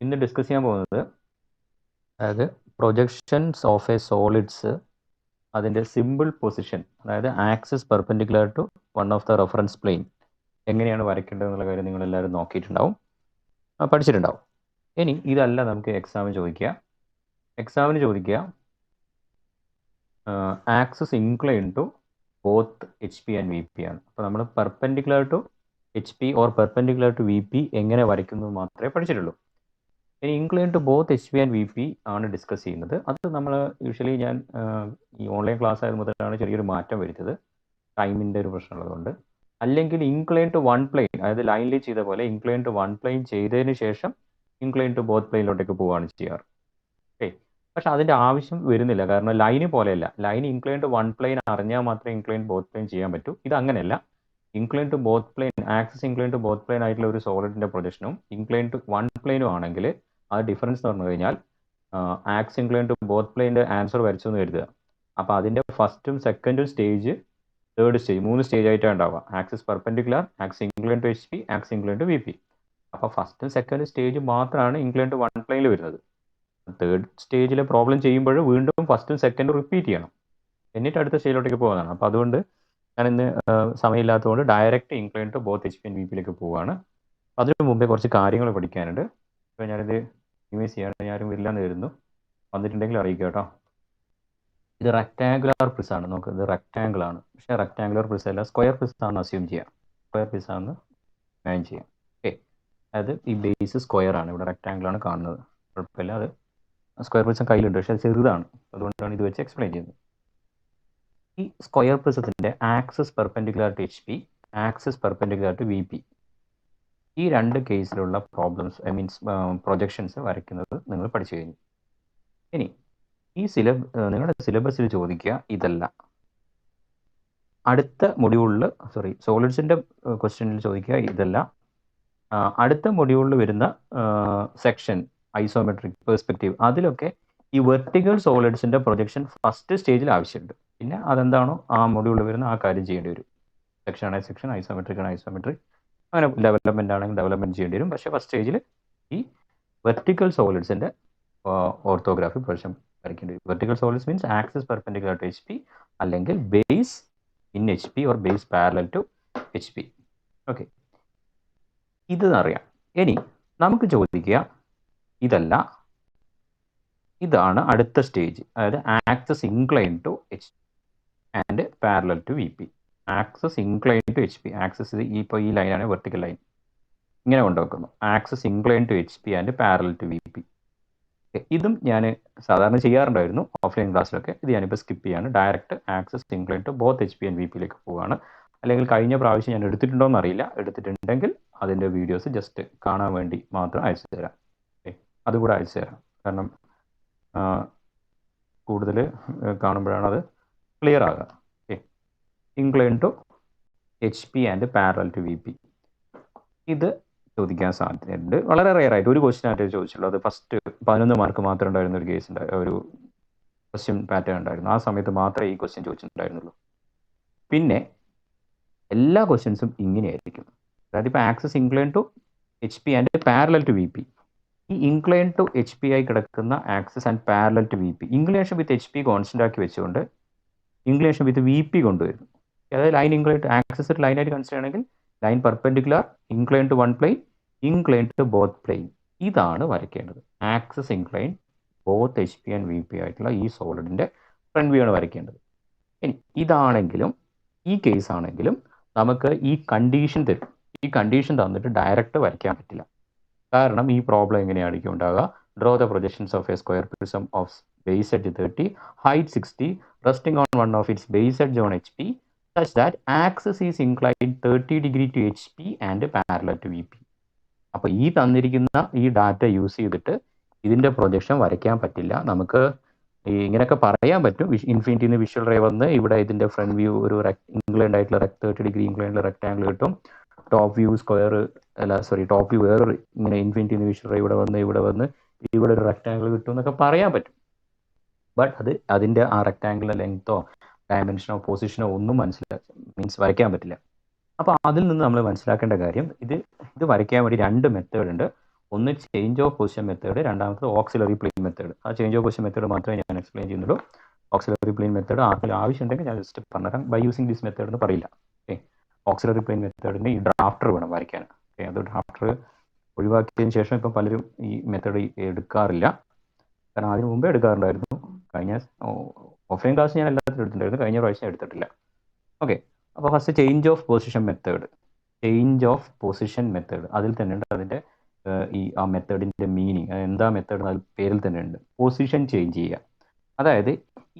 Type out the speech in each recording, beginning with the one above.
ഇന്ന് ഡിസ്കസ് ചെയ്യാൻ പോകുന്നത് അതായത് പ്രൊജക്ഷൻസ് ഓഫ് എ സോളിഡ്സ് അതിൻ്റെ സിമ്പിൾ പൊസിഷൻ, അതായത് axis perpendicular to one of the reference plane എങ്ങനെയാണ് വരയ്ക്കേണ്ടത് എന്നുള്ള കാര്യം നിങ്ങളെല്ലാവരും നോക്കിയിട്ടുണ്ടാവും, പഠിച്ചിട്ടുണ്ടാവും. ഇനി ഇതല്ല നമുക്ക് എക്സാമിന് ചോദിക്കുക axis incline to both H P and V P ആണ്. അപ്പോൾ നമ്മൾ perpendicular to H P or perpendicular to V P എങ്ങനെ വരയ്ക്കുന്നത് മാത്രമേ പഠിച്ചിട്ടുള്ളൂ. ഇനി incline to both H P and V P ആണ് ഡിസ്കസ് ചെയ്യുന്നത്. അത് നമ്മൾ യൂഷ്വലി ഞാൻ ഈ ഓൺലൈൻ ക്ലാസ് ആയത് മുതലാണ് ചെറിയൊരു മാറ്റം വരുത്തത്, ടൈമിൻ്റെ ഒരു പ്രശ്നമുള്ളതുകൊണ്ട്. അല്ലെങ്കിൽ ഇൻക്ലൈൻ ടു വൺ പ്ലെയിൻ, അതായത് ലൈനിൽ ചെയ്ത പോലെ ഇൻക്ലൈൻ ടു വൺ പ്ലെയിൻ ചെയ്തതിന് ശേഷം ഇൻക്ലൈൻ ടു ബോത്ത് പ്ലെയിനിലോട്ടേക്ക് പോവുകയാണ് ചെയ്യാറ്. ഓക്കെ, പക്ഷെ അതിൻ്റെ ആവശ്യം വരുന്നില്ല. കാരണം ലൈന് പോലെയല്ല, line incline to one plane അറിഞ്ഞാൽ മാത്രമേ ഇൻക്ലൈൻ ബോത്ത് പ്ലെയിൻ ചെയ്യാൻ പറ്റൂ. ഇത് അങ്ങനെയല്ല. Incline to both plane, axis incline to both plane ആയിട്ടുള്ള ഒരു സോളിഡിൻ്റെ പ്രൊജക്ഷനും ഇൻക്ലൈൻ ടു വൺ പ്ലെയിനും ആണെങ്കിൽ ആ ഡിഫറൻസ് എന്ന് പറഞ്ഞു കഴിഞ്ഞാൽ ആക്സ് ഇൻക്ലൈൻ ടു ബോത്ത് പ്ലെയിൻ്റെ ആൻസർ വരച്ചു എന്ന് കരുതുക. അപ്പോൾ അതിൻ്റെ ഫസ്റ്റും സെക്കൻഡും സ്റ്റേജ്, തേർഡ് സ്റ്റേജ്, 3 സ്റ്റേജ് ആയിട്ടാണ് ഉണ്ടാവുക. Axis perpendicular, axis incline to H P, axis incline to V P. അപ്പോൾ ഫസ്റ്റും സെക്കൻഡും സ്റ്റേജ് മാത്രമാണ് ഇൻക്ലൈൻ ടു വൺ പ്ലെയിനിൽ വരുന്നത്. തേർഡ് സ്റ്റേജിലെ പ്രോബ്ലം ചെയ്യുമ്പോൾ വീണ്ടും ഫസ്റ്റും സെക്കൻഡും റിപ്പീറ്റ് ചെയ്യണം, എന്നിട്ട് അടുത്ത സ്റ്റേജിലോട്ടേക്ക് പോകുന്നതാണ്. അപ്പോൾ അതുകൊണ്ട് ഞാൻ ഇന്ന് സമയമില്ലാത്തതുകൊണ്ട് direct incline to both H P and V പിയിലേക്ക് പോവുകയാണ്. അതിനു മുമ്പേ കുറച്ച് കാര്യങ്ങൾ പഠിക്കാനുണ്ട്. ഇപ്പോൾ ഞാനിത് ഇമേജ് ചെയ്യാണ്, ഞാനും വരില്ലാന്ന് കരുതുന്നു. വന്നിട്ടുണ്ടെങ്കിൽ അറിയിക്കുക കേട്ടോ. ഇത് റെക്ടാങ്കുലർ പ്രിസ് ആണ്. നമുക്ക് ഇത് റെക്ടാങ്കിൾ ആണ്, പക്ഷേ റെക്ടാങ്കുലർ പ്രിസ് അല്ല, സ്ക്വയർ പ്രിസ് ആണെന്ന് അസ്യൂം ചെയ്യാം. സ്ക്വയർ പ്രിസ് ആണെന്ന് മാൻ ചെയ്യാം. ഓക്കെ, അതായത് ഈ ബേസ് സ്ക്വയർ ആണ്, ഇവിടെ റെക്ടാങ്കിൾ ആണ് കാണുന്നത്, കുഴപ്പമില്ല. അത് സ്ക്വയർ പ്രിസം കയ്യിലുണ്ട്, പക്ഷേ അത് ചെറുതാണ്, അതുകൊണ്ടാണ് ഇത് വെച്ച് എക്സ്പ്ലെയിൻ ചെയ്യുന്നത്. ഈ സ്ക്വയർ പ്രിസത്തിൻ്റെ axis perpendicular to H P, axis perpendicular to V P, ഈ രണ്ട് കേസിലുള്ള പ്രോബ്ലംസ്, മീൻസ് പ്രൊജക്ഷൻസ് വരയ്ക്കുന്നത് നിങ്ങൾ പഠിച്ചു കഴിഞ്ഞു. ഇനി ഈ നിങ്ങളുടെ സിലബസിൽ ചോദിക്കുക ഇതല്ല, അടുത്ത മൊഡ്യൂളിൽ, സോളിഡ്സിൻ്റെ ക്വസ്റ്റ്യനിൽ ചോദിക്കുക ഇതല്ല, അടുത്ത മൊഡ്യൂളിൽ വരുന്ന സെക്ഷൻ ഐസോമെട്രിക് പെർസ്പെക്റ്റീവ്, അതിലൊക്കെ ഈ വെർട്ടിക്കൽ സോളിഡ്സിൻ്റെ പ്രൊജക്ഷൻ ഫസ്റ്റ് സ്റ്റേജിൽ ആവശ്യമുണ്ട്. പിന്നെ അതെന്താണോ ആ മൊഡ്യൂളിൽ വരുന്ന ആ കാര്യം ചെയ്യേണ്ടി വരും. സെക്ഷൻ ആണെങ്കിൽ സെക്ഷൻ, ഐസോമെട്രിക് ആണ് ഐസോമെട്രിക്, അങ്ങനെ ഡെവലപ്മെൻ്റ് ആണെങ്കിൽ ഡെവലപ്മെൻറ്റ് ചെയ്യേണ്ടി വരും. പക്ഷേ ഫസ്റ്റ് സ്റ്റേജിൽ ഈ വെർട്ടിക്കൽ സോളിഡ്സിൻ്റെ ഓർത്തോഗ്രാഫി പ്രൊജക്ഷൻ വരയ്ക്കേണ്ടി വരും. Vertical solids means axis perpendicular to H P, അല്ലെങ്കിൽ base in H P or base parallel to H P. Okay, ഇത് അറിയാം. ഇനി നമുക്ക് ചോദിക്കുക ഇതല്ല, ഇതാണ് അടുത്ത സ്റ്റേജ്, അതായത് axis incline to H and parallel to V P. Axis incline to H P, axis ഇപ്പോൾ ഈ ലൈനാണ് വെർട്ടിക്കൽ ലൈൻ, ഇങ്ങനെ കൊണ്ടുവെക്കുന്നു. Axis incline to H P and parallel to V P. ഇതും ഞാൻ സാധാരണ ചെയ്യാറുണ്ടായിരുന്നു ഓഫ്ലൈൻ ക്ലാസ്സിലൊക്കെ. ഇത് ഞാനിപ്പോൾ സ്കിപ്പ് ചെയ്യാണ്, direct axis incline to both H P and V പിയിലേക്ക് പോവുകയാണ്. അല്ലെങ്കിൽ കഴിഞ്ഞ പ്രാവശ്യം ഞാൻ എടുത്തിട്ടുണ്ടോ എന്നറിയില്ല, എടുത്തിട്ടുണ്ടെങ്കിൽ അതിൻ്റെ വീഡിയോസ് ജസ്റ്റ് കാണാൻ വേണ്ടി മാത്രം അയച്ചു തരാം. അതുകൂടെ അയച്ചു തരാം, കാരണം കൂടുതൽ കാണുമ്പോഴാണ് അത് ക്ലിയർ ആകുക. Okay, incline to H P and parallel to V P, ഇത് ചോദിക്കാൻ സാധ്യതയുണ്ട്. വളരെ റെയർ ആയിട്ട് ഒരു ക്വസ്റ്റ്യൻ ആയിട്ട് ചോദിച്ചുള്ളൂ. അത് ഫസ്റ്റ് 11 മാർക്ക് മാത്രം ഉണ്ടായിരുന്ന ഒരു കേസ് ഒരു ക്വസ്റ്റ്യൻ പാറ്റേൺ ഉണ്ടായിരുന്നു. ആ സമയത്ത് മാത്രമേ ഈ ക്വസ്റ്റ്യൻ ചോദിച്ചിട്ടുണ്ടായിരുന്നുള്ളൂ. പിന്നെ എല്ലാ ക്വസ്റ്റ്യൻസും ഇങ്ങനെയായിരിക്കും. അതായത് ഇപ്പോൾ axis incline to H P and parallel to V P, ഈ ഇൻക്ലൈൻ ടു എച്ച് പി ആയി കിടക്കുന്ന axis and parallel to V P, inclination with H P constant ആക്കി വെച്ചുകൊണ്ട് ഇൻക്ലിനേഷൻ വിത്ത് വി പി കൊണ്ടുവരുന്നു. അതായത് ലൈൻ ഇൻക്ലൈൻ ടു ആക്സിസ് ഒരു ലൈനായിട്ട് consider ചെയ്യണമെങ്കിൽ line perpendicular, incline to one plane, incline to both plane, ഇതാണ് വരയ്ക്കേണ്ടത്. Axis incline both H P and V P ആയിട്ടുള്ള ഈ സോളിഡിൻ്റെ ഫ്രണ്ട് വ്യൂ ആണ് വരയ്ക്കേണ്ടത്. ഇനി ഇതാണെങ്കിലും ഈ കേസ് ആണെങ്കിലും നമുക്ക് ഈ കണ്ടീഷൻ തരും. ഈ കണ്ടീഷൻ തന്നിട്ട് ഡയറക്റ്റ് വരയ്ക്കാൻ പറ്റില്ല. കാരണം ഈ പ്രോബ്ലം എങ്ങനെയായിരിക്കും ഉണ്ടാകുക? Draw the projections of a square prism of base edge 30, height 60, resting on one of its base edge on HP, such that axis is inclined 30 degree to HP and parallel to VP. അപ്പോൾ ഈ തന്നിരിക്കുന്ന ഈ data use ചെയ്തിട്ട് ഇതിൻ്റെ projection വരയ്ക്കാൻ പറ്റില്ല. നമുക്ക് ഇങ്ങനെയൊക്കെ പറയാൻ പറ്റും. ഇൻഫിനിറ്റിയിൽ നിന്ന് വിഷ്വൽ റേ വന്ന് ഇവിടെ ഇതിൻ്റെ ഫ്രണ്ട് വ്യൂ ഒരു ഇൻക്ലൈൻഡ് ആയിട്ടുള്ള 30 ഡിഗ്രി ഇൻക്ലൈൻഡ് റെക്ടാങ്കിൾ കിട്ടും. Top view square top view വേറെ ഇങ്ങനെ ഇൻഫിനിറ്റി വിഷ്വൽ റേ ഇവിടെ വന്ന് ഇവിടെ ഒരു റെക്ടാങ്കിൾ കിട്ടും എന്നൊക്കെ പറയാൻ പറ്റും. ബട്ട് അത് അതിൻ്റെ ആ റെക്ടാങ്കിളിൻ്റെ ലെങ്തോ ഡയമെൻഷനോ പൊസിഷനോ ഒന്നും മീൻസ് വരയ്ക്കാൻ പറ്റില്ല. അപ്പോൾ അതിൽ നിന്ന് നമ്മൾ മനസ്സിലാക്കേണ്ട കാര്യം, ഇത് വരയ്ക്കാൻ വേണ്ടി 2 മെത്തേഡ് ഉണ്ട്. ഒന്ന് ചേഞ്ച് ഓഫ് പൊസിഷൻ മെത്തേഡ്, രണ്ടാമത്തത് ഓക്സിലറി പ്ലെയിൻ മെത്തേഡ്. ആ ചേഞ്ച് ഓഫ് പൊസിഷൻ മെത്തേഡ് മാത്രമേ ഞാൻ എക്സ്പ്ലെയിൻ ചെയ്യുന്നുള്ളൂ. ഓക്സിലറി പ്ലെയിൻ മെത്തേഡ് ആവശ്യമുണ്ടെങ്കിൽ ഞാൻ ജസ്റ്റ് പറഞ്ഞുതരാം. ബൈ യൂസിങ് ദിസ് മെത്തേഡ് എന്ന് പറയില്ല. ഓക്കെ, ഓക്സിലറി പ്ലെയിൻ മെത്തേഡിന് ഈ ഡ്രാഫ്റ്റർ വേണം വരയ്ക്കാൻ. ഓക്കെ, അത് ഡ്രാഫ്റ്റർ ഒഴിവാക്കിയതിന് ശേഷം ഇപ്പം പലരും ഈ മെത്തേഡ് എടുക്കാറില്ല. കാരണം അതിന് മുമ്പേ എടുക്കാറുണ്ടായിരുന്നു. കഴിഞ്ഞ ഓഫ്ലൈൻ ക്ലാസ് ഞാൻ എല്ലാത്തിനും എടുത്തിട്ടുണ്ടായിരുന്നു, കഴിഞ്ഞ പ്രാവശ്യം എടുത്തിട്ടില്ല. ഓക്കെ, അപ്പോൾ first change of position method. Change of position method അതിൽ തന്നെ ഉണ്ട് അതിൻ്റെ ഈ ആ മെത്തേഡിൻ്റെ മീനിങ്. എന്താ മെത്തേഡ് അത് പേരിൽ തന്നെ ഉണ്ട്. പൊസിഷൻ ചേഞ്ച് ചെയ്യുക. അതായത്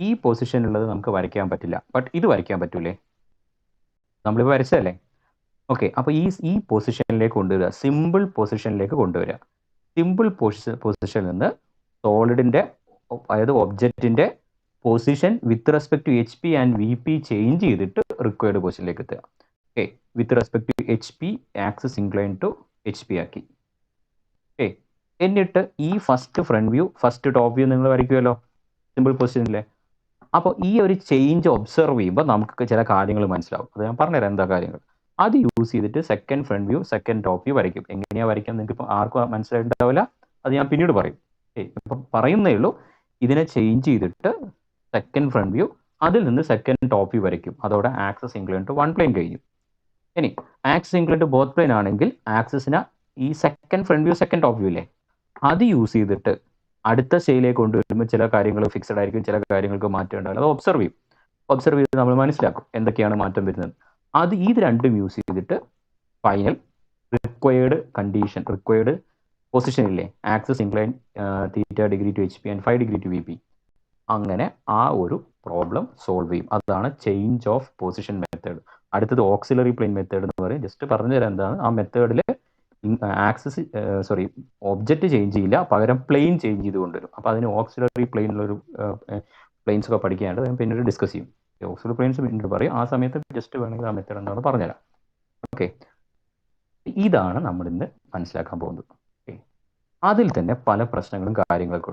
ഈ പൊസിഷനുള്ളത് നമുക്ക് വരയ്ക്കാൻ പറ്റില്ല, ബട്ട് ഇത് വരയ്ക്കാൻ പറ്റൂലേ? നമ്മളിപ്പോൾ വരച്ചതല്ലേ? ഓക്കെ, അപ്പോൾ ഈ പൊസിഷനിലേക്ക് കൊണ്ടുവരിക, സിമ്പിൾ പൊസിഷനിലേക്ക് കൊണ്ടുവരിക. സിമ്പിൾ പൊസിഷനിൽ നിന്ന് സോളിഡിൻ്റെ, അതായത് ഒബ്ജക്റ്റിൻ്റെ position with respect to H P and V P change ചെയ്തിട്ട് റിക്വയർഡ് പൊസിഷനിലേക്ക് എത്തുക. Okay, with respect to H P axis incline to H P ആക്കി. ഓക്കെ, എന്നിട്ട് ഈ first front view, first top view നിങ്ങൾ വരയ്ക്കുമല്ലോ സിമ്പിൾ പൊസിഷനിലെ. അപ്പോൾ ഈ ഒരു ചേഞ്ച് ഒബ്സർവ് ചെയ്യുമ്പോൾ നമുക്ക് ചില കാര്യങ്ങൾ മനസ്സിലാവും. അത് ഞാൻ പറഞ്ഞുതരാം എന്താ കാര്യങ്ങൾ. അത് യൂസ് ചെയ്തിട്ട് second front view, second top view വരയ്ക്കും. എങ്ങനെയാണ് വരയ്ക്കാൻ നിങ്ങൾക്ക് ഇപ്പോൾ ആർക്കും മനസ്സിലായിട്ടുണ്ടാവില്ല, അത് ഞാൻ പിന്നീട് പറയും. ഇപ്പം പറയുന്നേ ഉള്ളൂ. ഇതിനെ ചേഞ്ച് ചെയ്തിട്ട് സെക്കൻഡ് ഫ്രണ്ട് വ്യൂ, അതിൽ നിന്ന് സെക്കൻഡ് ടോപ്പ് വ്യൂ വരയ്ക്കും. അതോടെ axis incline to one plane കഴിഞ്ഞു. ഇനി axis incline to both plane ആണെങ്കിൽ ആക്സസിനെ ഈ second front view, second top view ഇല്ലേ, അത് യൂസ് ചെയ്തിട്ട് അടുത്ത സ്റ്റേജിലേക്ക് കൊണ്ടുവരുമ്പോൾ ചില കാര്യങ്ങൾ ഫിക്സഡ് ആയിരിക്കും, ചില കാര്യങ്ങൾക്ക് മാറ്റം ഉണ്ടാവില്ല. അത് ഒബ്സർവ് ചെയ്യും. ഒബ്സർവ് ചെയ്ത് നമ്മൾ മനസ്സിലാക്കും എന്തൊക്കെയാണ് മാറ്റം വരുന്നത്. അത് ഇത് രണ്ടും യൂസ് ചെയ്തിട്ട് final required condition, required position ഇല്ലേ, axis incline theta degree to H P and 5 degree to V P, അങ്ങനെ ആ ഒരു പ്രോബ്ലം സോൾവ് ചെയ്യും. അതാണ് ചേഞ്ച് ഓഫ് പൊസിഷൻ മെത്തേഡ്. അടുത്തത് ഓക്സിലറി പ്ലെയിൻ മെത്തേഡ് എന്ന് പറയും. ജസ്റ്റ് പറഞ്ഞു തരാം എന്താണ്. ആ മെത്തേഡിൽ ആക്സസ് ഒബ്ജക്റ്റ് ചേഞ്ച് ചെയ്യില്ല, പകരം പ്ലെയിൻ ചേഞ്ച് ചെയ്ത് കൊണ്ടുവരും. അപ്പോൾ അതിന് ഓക്സിലറി പ്ലെയിനിലൊരു പ്ലെയിൻസ് ഒക്കെ പഠിക്കാണ്ട് ഞാൻ പിന്നീട് ഡിസ്കസ് ചെയ്യും. ഓക്സിലറി പ്ലെയിൻസ് പിന്നീട് പറയും. ആ സമയത്ത് ജസ്റ്റ് വേണമെങ്കിൽ ആ മെത്തേഡ് എന്താണെന്ന് പറഞ്ഞുതരാം. ഓക്കെ, ഇതാണ് നമ്മൾ ഇന്ന് മനസ്സിലാക്കാൻ പോകുന്നത്. ഓക്കെ, അതിൽ തന്നെ പല പ്രശ്നങ്ങളും കാര്യങ്ങളൊക്കെ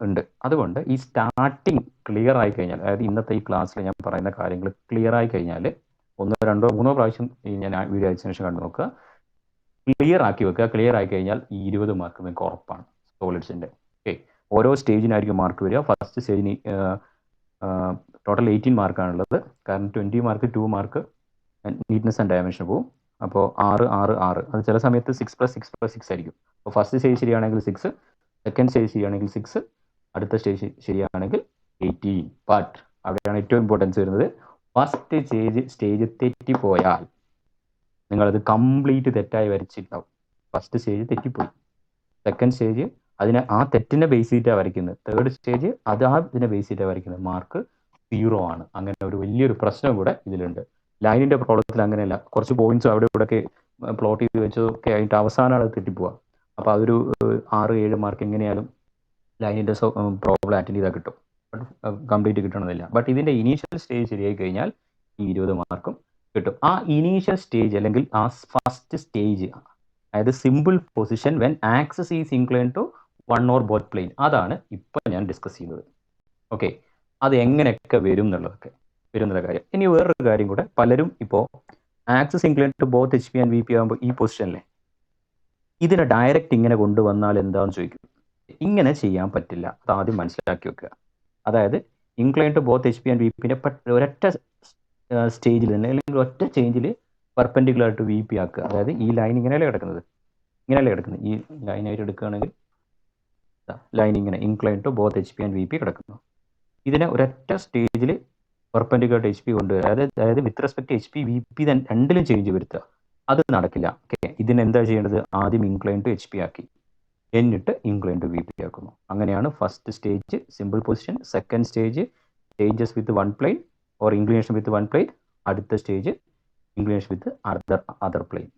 ഉണ്ട്. അതുകൊണ്ട് ഈ സ്റ്റാർട്ടിങ് ക്ലിയർ ആയി കഴിഞ്ഞാൽ, അതായത് ഇന്നത്തെ ഈ ക്ലാസ്സിൽ ഞാൻ പറയുന്ന കാര്യങ്ങൾ ക്ലിയർ ആയി കഴിഞ്ഞാൽ 1, 2, 3 പ്രാവശ്യം ഞാൻ വീഡിയോ അയച്ചതിന് ശേഷം കണ്ടു നോക്കുക, ക്ലിയർ ആക്കി വെക്കുക. ക്ലിയർ ആയി കഴിഞ്ഞാൽ ഈ 20 മാർക്ക് നിങ്ങൾക്ക് ഉറപ്പാണ് സോളിഡ്സിൻ്റെ. ഓക്കെ, ഓരോ സ്റ്റേജിനായിരിക്കും മാർക്ക് വരിക. ഫസ്റ്റ് സ്റ്റേജിന് ടോട്ടൽ 18 മാർക്കാണുള്ളത്. കാരണം 20 mark 2 mark neatness and dimension പോകും. അപ്പോൾ 6, 6, 6, അത് ചില സമയത്ത് 6+6+6 ആയിരിക്കും. അപ്പോൾ ഫസ്റ്റ് സ്റ്റേജ് ശരിയാണെങ്കിൽ 6, സെക്കൻഡ് സ്റ്റേജ് ശരിയാണെങ്കിൽ 6, അടുത്ത സ്റ്റേജ് ശരിയാണെങ്കിൽ 18. ബട്ട് അവിടെയാണ് ഏറ്റവും ഇമ്പോർട്ടൻസ് വരുന്നത്. ഫസ്റ്റ് സ്റ്റേജ് തെറ്റിപ്പോയാൽ നിങ്ങളത് കംപ്ലീറ്റ് തെറ്റായി വരച്ചിട്ടുണ്ടാവും. ഫസ്റ്റ് സ്റ്റേജ് തെറ്റിപ്പോയി, സെക്കൻഡ് സ്റ്റേജ് ആ തെറ്റിനെ ബേസ് ചെയ്തിട്ടാണ് വരയ്ക്കുന്നത്, തേർഡ് സ്റ്റേജ് ഇതിനെ ബേസ് ചെയ്തിട്ടാണ് വരയ്ക്കുന്നത്, മാർക്ക് 0 ആണ്. അങ്ങനെ ഒരു വലിയൊരു പ്രശ്നം കൂടെ ഇതിലുണ്ട്. ലൈനിൻ്റെ പ്രോബ്ലത്തിൽ അങ്ങനെയല്ല. കുറച്ച് പോയിന്റ്സ് അവിടെ ഇവിടെയൊക്കെ പ്ലോട്ട് ചെയ്ത് വെച്ചതൊക്കെ ആയിട്ട് അവസാനമാണ് അത് തെറ്റിപ്പോവുക. അപ്പോൾ അതൊരു 6, 7 മാർക്ക് എങ്ങനെയാലും ലൈനിൻ്റെ പ്രോബ്ലം അറ്റൻഡ് ചെയ്താൽ കിട്ടും, കംപ്ലീറ്റ് കിട്ടണമെന്നില്ല. ബട്ട് ഇതിൻ്റെ ഇനീഷ്യൽ സ്റ്റേജ് ശരിയായി കഴിഞ്ഞാൽ ഈ 20 മാർക്കും കിട്ടും. ആ ഇനീഷ്യൽ സ്റ്റേജ് അല്ലെങ്കിൽ ആ ഫസ്റ്റ് സ്റ്റേജ്, അതായത് simple position when axis is incline to one or both plane, അതാണ് ഇപ്പോൾ ഞാൻ ഡിസ്കസ് ചെയ്യുന്നത്. ഓക്കെ, അത് എങ്ങനെയൊക്കെ വരും എന്നുള്ള കാര്യം. ഇനി വേറൊരു കാര്യം കൂടെ, പലരും ഇപ്പോൾ axis incline to both H P and V P ആകുമ്പോൾ ഈ പൊസിഷനിലെ ഇതിനെ ഡയറക്റ്റ് ഇങ്ങനെ കൊണ്ടുവന്നാൽ എന്താണെന്ന് ചോദിക്കും. ഇങ്ങനെ ചെയ്യാൻ പറ്റില്ല, അത് ആദ്യം മനസ്സിലാക്കി വെക്കുക. അതായത് incline to both H P and V പിന്നെ ഒരൊറ്റ സ്റ്റേജിൽ തന്നെ അല്ലെങ്കിൽ ഒറ്റ ചേഞ്ചിൽ പെർപെൻഡിക്കുലർ ടു വി പി ആക്കുക. അതായത് ഈ ലൈൻ ഇങ്ങനെയല്ലേ കിടക്കുന്നത്, ഈ ലൈനായിട്ട് എടുക്കുകയാണെങ്കിൽ ലൈൻ ഇങ്ങനെ incline to both H P and V P കിടക്കുന്നു. ഇതിനെ ഒരൊറ്റ സ്റ്റേജിൽ പെർപെൻഡിക്കുലർ ടു എച്ച് പി കൊണ്ടുവരിക. അതായത് with respect H P V P രണ്ടിലും ചേഞ്ച് വരുത്തുക. അത് നടക്കില്ല. ഓക്കെ, ഇതിനെന്താ ചെയ്യേണ്ടത്? ആദ്യം ഇൻക്ലൈൻ ടു എച്ച് പി ആക്കി, എന്നിട്ട് ഇൻക്ലൈൻ ടു വി പി ആക്കുന്നു. അങ്ങനെയാണ് first stage simple position, second stage changes with one plane or inclination with one plane, അടുത്ത stage inclination with other plane.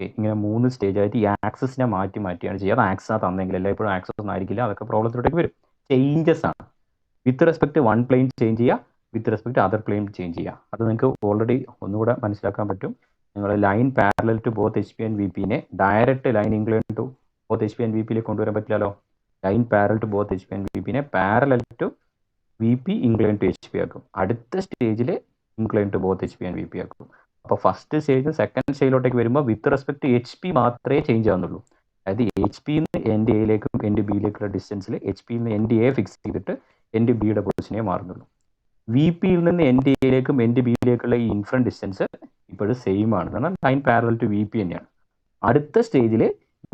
ഇങ്ങനെ 3 സ്റ്റേജായിട്ട് ഈ ആക്സസിനെ മാറ്റിയാണ് ചെയ്യുക. അത് ആക്സസ് തന്നെങ്കിൽ എല്ലായ്പ്പോഴും ആക്സസ് ഒന്നും ആയിരിക്കില്ല, അതൊക്കെ പ്രോബ്ലത്തിലോട്ടേക്ക് വരും. ചേഞ്ചസ് ആണ്. With respect one plane change ചെയ്യുക, with respect other plane change ചെയ്യുക. അത് നിങ്ങൾക്ക് ഓൾറെഡി ഒന്നുകൂടെ മനസ്സിലാക്കാൻ പറ്റും. നിങ്ങൾ line parallel to both H P and V പിനെ direct line incline to both H P and V പിയിലേക്ക് കൊണ്ടുവരാൻ പറ്റില്ലല്ലോ. Line parallel to both H P and V പിനെ parallel to V P incline to H P ആക്കും. അടുത്ത സ്റ്റേജിൽ incline to both H P and V P ആക്കും. അപ്പോൾ first stage second സ്റ്റേജിലോട്ടേക്ക് വരുമ്പോൾ വിത്ത് റെസ്പെക്ട് എച്ച് പി മാത്രമേ change ആവുന്നുള്ളൂ. അതായത് എച്ച് പി എൻഡ് എയിലേക്കും എൻഡ് ബിയിലേക്കുള്ള ഡിസ്റ്റൻസിൽ എച്ച് പിയിൽ നിന്ന് എൻഡ് എ ഫിക്സ് ചെയ്തിട്ട് എൻഡ് ബിയുടെ പൊസിഷനെ മാറുന്നുള്ളൂ. വി പിയിൽ നിന്ന് എൻഡ് എയിലേക്കും എൻഡ് ബിയിലേക്കുള്ള ഈ ഇൻഫ്രണ്ട് ഡിസ്റ്റൻസ് ഇപ്പോഴും സെയിം ആണ്, കാരണം line parallel to V P തന്നെയാണ്. അടുത്ത സ്റ്റേജിൽ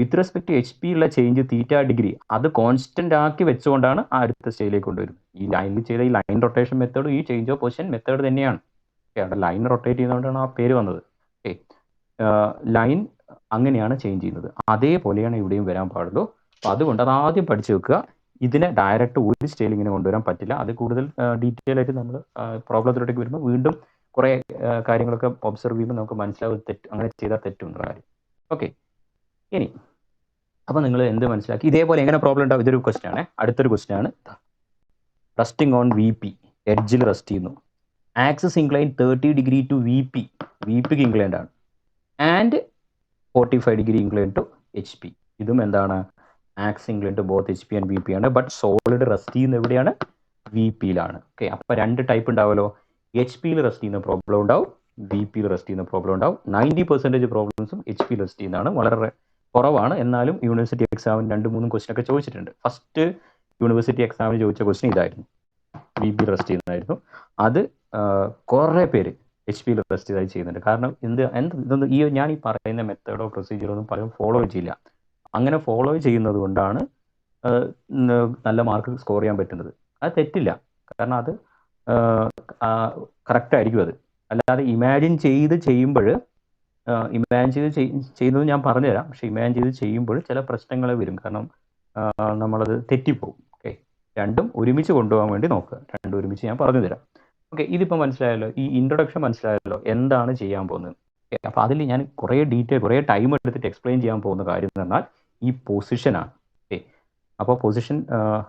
with respect to H P ഉള്ള ചേഞ്ച് തീറ്റ ഡിഗ്രി അത് കോൺസ്റ്റന്റ് ആക്കി വെച്ചുകൊണ്ടാണ് ആ അടുത്ത സ്റ്റേജിലേക്ക് കൊണ്ടുവരുന്നത്. ഈ ലൈനിൽ ചെയ്ത ഈ ലൈൻ റൊട്ടേഷൻ മെത്തേഡ് ഈ ചേഞ്ച് ഓഫ് പൊസിഷൻ മെത്തേഡ് തന്നെയാണ്. അവിടെ ലൈൻ റൊട്ടേറ്റ് ചെയ്യുന്നതുകൊണ്ടാണ് ആ പേര് വന്നത്. ഓക്കെ, ലൈൻ അങ്ങനെയാണ് ചേഞ്ച് ചെയ്യുന്നത്. അതേപോലെയാണ് ഇവിടെയും വരാൻ പാടുള്ളൂ. അപ്പോൾ അതുകൊണ്ട് അത് ആദ്യം പഠിച്ചു വെക്കുക. ഇതിനെ ഡയറക്റ്റ് ഒരു സ്റ്റേജിൽ ഇങ്ങനെ കൊണ്ടുവരാൻ പറ്റില്ല. അത് കൂടുതൽ ഡീറ്റെയിൽ ആയിട്ട് നമ്മൾ പ്രോബ്ലത്തിലോട്ടേക്ക് വരുമ്പോൾ വീണ്ടും കുറേ കാര്യങ്ങളൊക്കെ ഒബ്സർവ് ചെയ്യുമ്പോൾ നമുക്ക് മനസ്സിലാവും തെറ്റ് അങ്ങനെ ചെയ്താൽ തെറ്റുണ്ട് കാര്യം. ഓക്കെ, ഇനി അപ്പോൾ നിങ്ങൾ എന്ത് മനസ്സിലാക്കി? ഇതേപോലെ എങ്ങനെ പ്രോബ്ലം ഉണ്ടാവും? ഇതൊരു ക്വസ്റ്റ്യൻ ആണ്. അടുത്തൊരു ക്വസ്റ്റ്യൻ ആണ്, റസ്റ്റിംഗ് ഓൺ വി പി, എഡ്ജിൽ റെസ്റ്റ് ചെയ്യുന്നു. Axis incline 30 degree to V P, V പിക്ക് ഇൻക്ലൈൻഡ് ആണ്, and 45 degree incline to H P. ഇതും എന്താണ്? Axis incline to both H P and V P ആണ്. ബട്ട് സോളിഡ് റെസ്റ്റ് ചെയ്യുന്ന എവിടെയാണ്? V പിയിലാണ്. Okay, അപ്പോൾ രണ്ട് ടൈപ്പ് ഉണ്ടാവുമല്ലോ. എച്ച് പിയിൽ റെസ്റ്റ് ചെയ്യുന്ന പ്രോബ്ലം ഉണ്ടാവും, വി പിയിൽ റെസ്റ്റ് ചെയ്യുന്ന പ്രോബ്ലം ഉണ്ടാവും. 90% പ്രോബ്ലംസും എച്ച് പിയിൽ റെസ്റ്റ് ചെയ്യുന്നതാണ്. വളരെ കുറവാണ്, എന്നാലും യൂണിവേഴ്സിറ്റി എക്സാമിന് 2-3 ക്വസ്റ്റ്യൻ ഒക്കെ ചോദിച്ചിട്ടുണ്ട്. ഫസ്റ്റ് യൂണിവേഴ്സിറ്റി എക്സാമിന് ചോദിച്ച ക്വസ്റ്റ്യൻ ഇതായിരുന്നു, വി പി റെസ്റ്റ് ചെയ്യുന്നതായിരുന്നു. അത് കുറേ പേര് എച്ച് പിയിൽ റെസ്റ്റ് ചെയ്തായി ചെയ്യുന്നുണ്ട്. കാരണം ഇതൊന്നും ഞാൻ ഈ പറയുന്ന മെത്തേഡോ പ്രൊസീജിയറോ ഒന്നും പലരും ഫോളോ ചെയ്യില്ല. അങ്ങനെ ഫോളോ ചെയ്യുന്നത് കൊണ്ടാണ് നല്ല മാർക്ക് സ്കോർ ചെയ്യാൻ പറ്റുന്നത്. അത് തെറ്റില്ല, കാരണം അത് കറക്റ്റ് ആയിരിക്കും. അത് അല്ലാതെ ഇമാജിൻ ചെയ്ത് ചെയ്യുമ്പോൾ ചെയ്യുന്നത് ഞാൻ പറഞ്ഞുതരാം. പക്ഷെ ഇമാജിൻ ചെയ്ത് ചെയ്യുമ്പോൾ ചില പ്രശ്നങ്ങൾ വരും, കാരണം നമ്മളത് തെറ്റിപ്പോകും. ഓക്കെ, രണ്ടും ഒരുമിച്ച് കൊണ്ടുപോകാൻ വേണ്ടി നോക്കുക. രണ്ടും ഒരുമിച്ച് ഞാൻ പറഞ്ഞു തരാം. ഓക്കെ, ഇതിപ്പോൾ മനസ്സിലായല്ലോ, ഈ ഇൻട്രൊഡക്ഷൻ മനസ്സിലായല്ലോ, എന്താണ് ചെയ്യാൻ പോകുന്നത്. അപ്പോൾ അതിൽ ഞാൻ കുറേ ടൈം എടുത്തിട്ട് എക്സ്പ്ലെയിൻ ചെയ്യാൻ പോകുന്ന കാര്യം എന്ന് പറഞ്ഞാൽ ഈ പൊസിഷനാണ്. ഓക്കെ, അപ്പോൾ പൊസിഷൻ